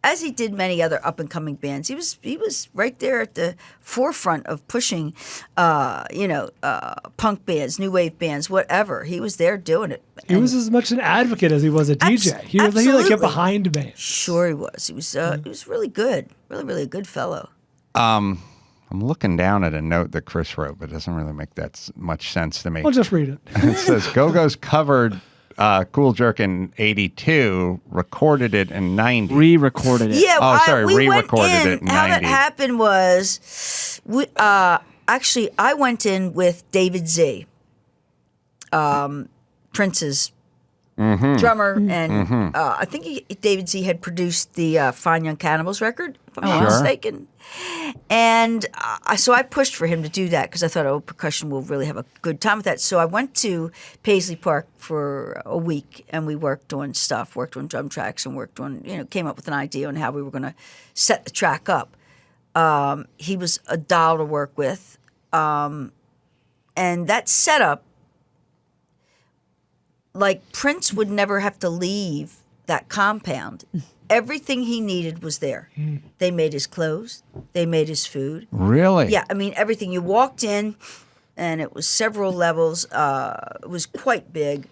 as he did many other up-and-coming bands. He was right there at the forefront of pushing, punk bands, new wave bands, whatever. He was there doing it. He was as much an advocate as he was a DJ. He like kept behind bands. Sure, he was. He was really good. Really, really a good fellow. I'm looking down at a note that Chris wrote, but it doesn't really make that much sense to me. I'll just read it. It says Go-Go's covered Cool Jerk in 82, recorded it in 90. Re-recorded it. Yeah, we re-recorded went in. it in How 90. that happened was, actually, I went in with David Z, Prince's drummer, and I think David Z had produced the Fine Young Cannibals record, if I'm not mistaken. And so I pushed for him to do that because I thought, percussion will really have a good time with that. So I went to Paisley Park for a week, and we worked on stuff, worked on drum tracks, and worked on, came up with an idea on how we were going to set the track up. He was a doll to work with. And that setup, like Prince would never have to leave that compound. Everything he needed was there. They made his clothes. They made his food. Really? Yeah, I mean, everything. You walked in, and it was several levels. It was quite big.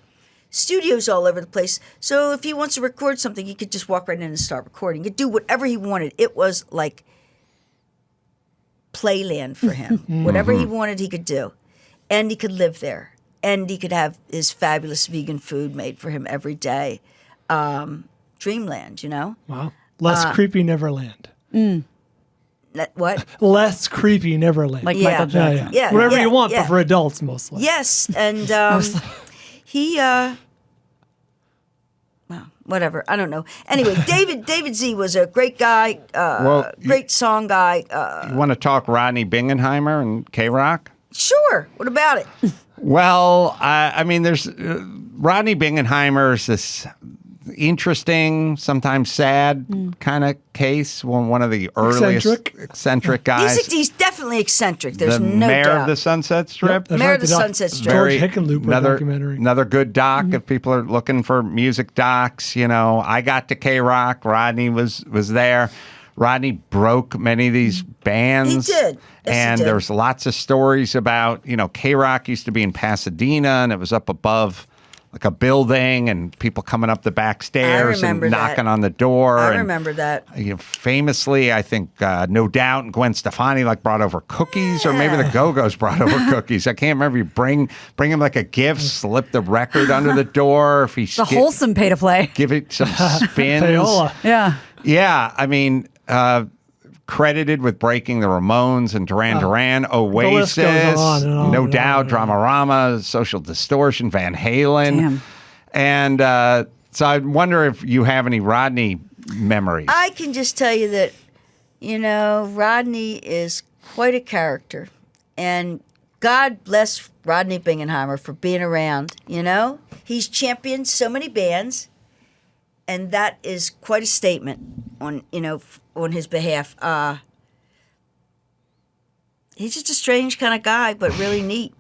Studios all over the place. So if he wants to record something, he could just walk right in and start recording. He could do whatever he wanted. It was like playland for him. Whatever he wanted, he could do. And he could live there. And he could have his fabulous vegan food made for him every day. Dreamland, Wow. Less creepy Neverland. What? Less creepy Neverland. Like Michael Jackson. Yeah, Whatever yeah, you want, yeah. but for adults mostly. Yes, and he, well, whatever. I don't know. Anyway, David Z was a great guy, great song guy. You want to talk Rodney Bingenheimer and KROQ? Sure. What about it? Well, I mean, there's Rodney Bingenheimer is this interesting, sometimes sad kind of case. One of the earliest eccentric guys. He's definitely eccentric. There's the no Mayor doubt. of the Sunset Strip. Yep, Mayor of the Sunset Strip. Very, George Hickenlooper documentary. Another good doc if people are looking for music docs. I got to KROQ. Rodney was there. Rodney broke many of these bands. He did. Yes, and he did. there's lots of stories about, KROQ used to be in Pasadena, and it was up above like a building, and people coming up the back stairs and knocking on the door. I and, remember that. Famously, I think No Doubt and Gwen Stefani brought over cookies, or maybe the Go-Go's brought over cookies. I can't remember. You bring him like a gift, slip the record under the door. If he The wholesome pay to play. give it some spins. Payola. Yeah. Yeah, I mean, credited with breaking the Ramones and Duran, Oasis, goes on and on No and Doubt, on, yeah. Dramarama, Social Distortion, Van Halen. Damn. And so I wonder if you have any Rodney memories. I can just tell you that, Rodney is quite a character. And God bless Rodney Bingenheimer for being around, He's championed so many bands. And that is quite a statement on his behalf. He's just a strange kind of guy, but really neat.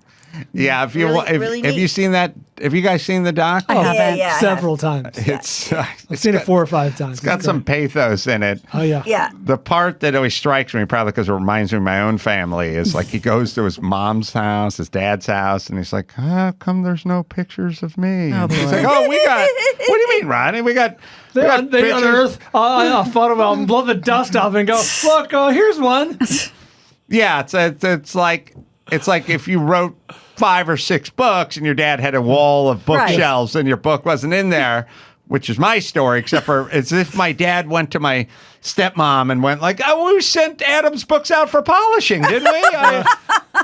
Yeah, if you Really have you neat. seen that? Have you guys seen the doc? I haven't. Yeah, Several times. I've I've seen it 4 or 5 times. It's got some pathos in it. Oh, yeah. Yeah. The part that always strikes me, probably because it reminds me of my own family, is he goes to his mom's house, his dad's house, and he's like, how come there's no pictures of me? Oh, And he's boy. like, we got, what do you mean, Rodney? We got They pictures." unearth a photo album, blow the dust off, and go, look, here's one. Yeah, it's like if you wrote 5 or 6 books and your dad had a wall of bookshelves and your book wasn't in there, which is my story, except for as if my dad went to my stepmom and went we sent Adam's books out for polishing, didn't we?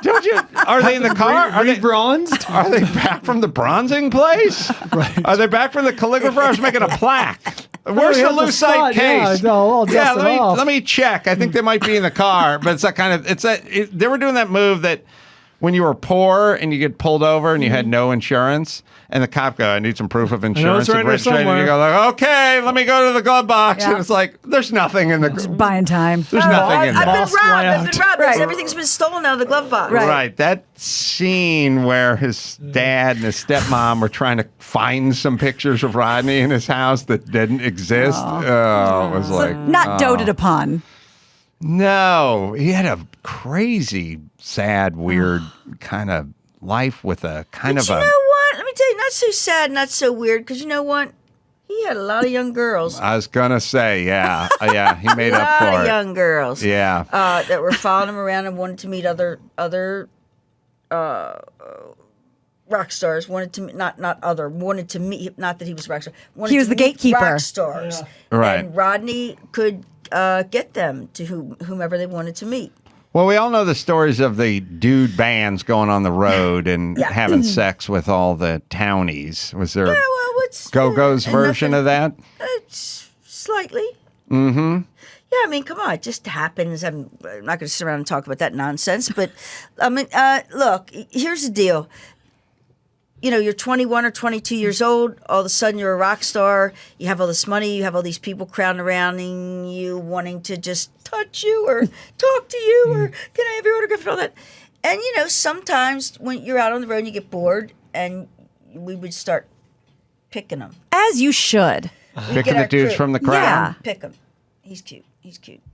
Don't you? Are they in the car? Are they bronzed? Are they back from the bronzing place? Right. Are they back from the calligrapher? I was making a plaque. Where's we the have the lucite spot, case? yeah, I'll dust it off. let me check. I think they might be in the car, but it's that kind of they were doing that move that when you were poor and you get pulled over and you had no insurance, and the cop go, I need some proof of insurance and registration. And you go like, okay, let me go to the glove box. Yeah. And it's like, there's nothing in the... buying time. There's nothing in there. I've been robbed. Right. Everything's been stolen out of the glove box. Right. That scene where his dad and his stepmom were trying to find some pictures of Rodney in his house that didn't exist. It was like... Not doted upon. No. He had a crazy, sad, weird kind of life with a kind of a... You know what? Let me tell you, not so sad, not so weird, because you know what? He had a lot of young girls. I was going to say, yeah. He made up for it. A lot of young girls. Yeah. That were following him around and wanted to meet other rock stars. Wanted to meet, not that he was a rock star. He was the gatekeeper. Rock stars. Yeah. Right. And Rodney could get them to whomever they wanted to meet. Well, we all know the stories of the dude bands going on the road and having sex with all the townies. Was there Go-Go's version of that? Slightly. Mm-hmm. Yeah, I mean, come on, it just happens. I'm not going to sit around and talk about that nonsense. But, I mean, look, here's the deal. You know, you're 21 or 22 years old. All of a sudden, you're a rock star. You have all this money. You have all these people crowding around you, wanting to just touch you or talk to you or can I have your autograph and all that. And, you know, sometimes when you're out on the road and you get bored and we would start picking them. As you should. Picking the dudes from the crowd? Yeah. Pick him. He's cute.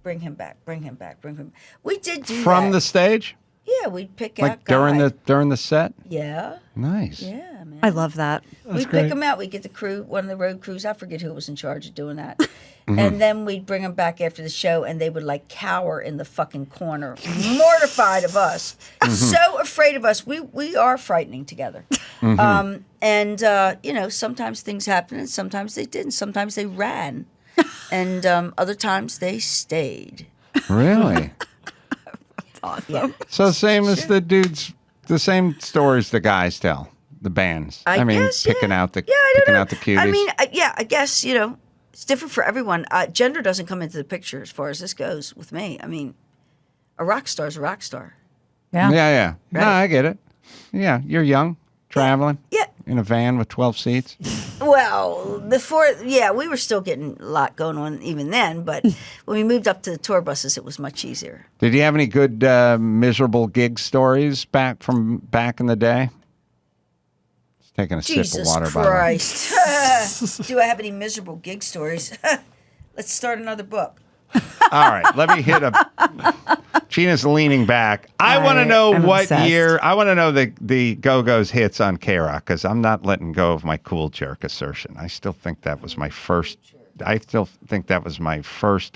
Bring him back. We did do from that. the stage? Yeah, we'd pick like out during the set? Yeah. Nice. Yeah, man. I love that. We'd pick them out. We'd get the crew, one of the road crews. I forget who was in charge of doing that. And then we'd bring them back after the show, and they would like cower in the fucking corner, mortified of us, so afraid of us. We are frightening together. And you know, sometimes things happen, and sometimes they didn't. Sometimes they ran, and other times they stayed. Really? Awesome. Yeah. So same as the dudes, the same stories the guys tell, the bands. I mean, guess, picking out the cuties. I mean, I guess, you know, it's different for everyone. Gender doesn't come into the picture as far as this goes with me. I mean, a rock star's a rock star. Yeah. Yeah. Right. No, I get it. Yeah, you're young, traveling. Yeah. In a van with 12 seats. Well, we were still getting a lot going on even then, but when we moved up to the tour buses, it was much easier. Did you have any good miserable gig stories back in the day? Just taking a sip of water, by the way. Jesus Christ. Do I have any miserable gig stories? Let's start another book. All right, let me hit Gina's leaning back. I want to know what year. I want to know the Go-Go's hits on KROQ because I'm not letting go of my cool jerk assertion. I still think that was my first.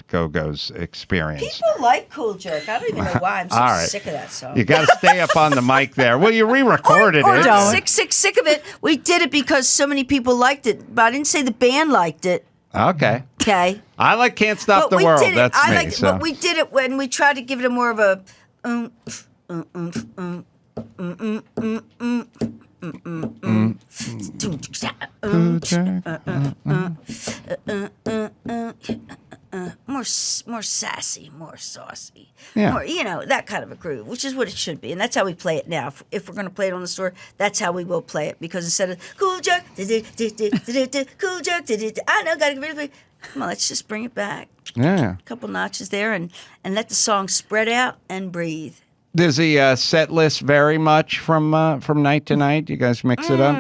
Go-Go's experience. People like Cool Jerk. I don't even know why. I'm so sick of that song. You got to stay up on the mic there. Well, you re-recorded it. Don't. Sick of it. We did it because so many people liked it, but I didn't say the band liked it. Okay. I like Can't Stop the World. That's me. But we did it when we tried to give it a more of a more sassy, more saucy, more, you know, that kind of a groove, which is what it should be, and that's how we play it now. If we're going to play it on the store, that's how we will play it, because instead of cool jerk, cool jerk, I know, gotta get rid of it. Come on, let's just bring it back. Yeah, a couple notches there, and let the song spread out and breathe. Does the set list vary much from night to night? You guys mix it up?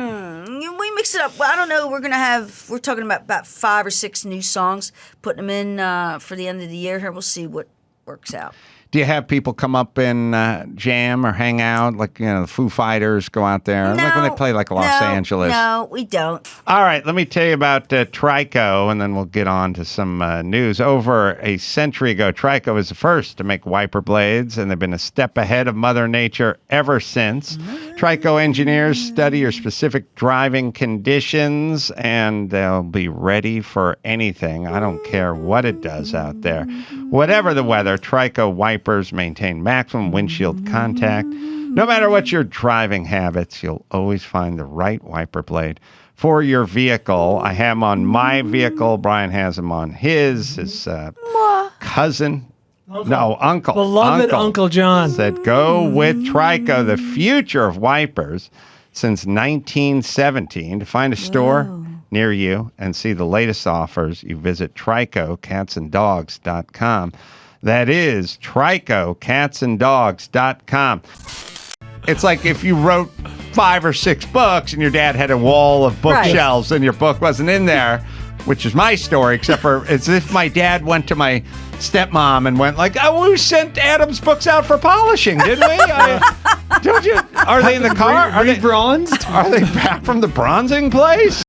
We mix it up. Well, I don't know. We're talking about 5 or 6 new songs, putting them in for the end of the year here. We'll see what works out. Do you have people come up and jam or hang out? Like, you know, the Foo Fighters go out there? No, like when they play like Los Angeles? No, we don't. All right, let me tell you about Trico, and then we'll get on to some news. Over a century ago, Trico was the first to make wiper blades, and they've been a step ahead of Mother Nature ever since. Trico engineers study your specific driving conditions, and they'll be ready for anything. I don't care what it does out there. Whatever the weather, Trico wipers maintain maximum windshield contact. No matter what your driving habits, you'll always find the right wiper blade for your vehicle. I have them on my vehicle. Brian has them on his cousin No, Uncle. Beloved Uncle John. Said, go with Trico, the future of wipers since 1917. To find a store near you and see the latest offers, you visit TricoCatsAndDogs.com. That is TricoCatsAndDogs.com. It's like if you wrote 5 or 6 books and your dad had a wall of bookshelves and your book wasn't in there, which is my story, except for it's if my dad went to my stepmom and went like, oh, we sent Adam's books out for polishing, didn't we? Don't you? Are they in the car? Are they bronzed? Are they back from the bronzing place?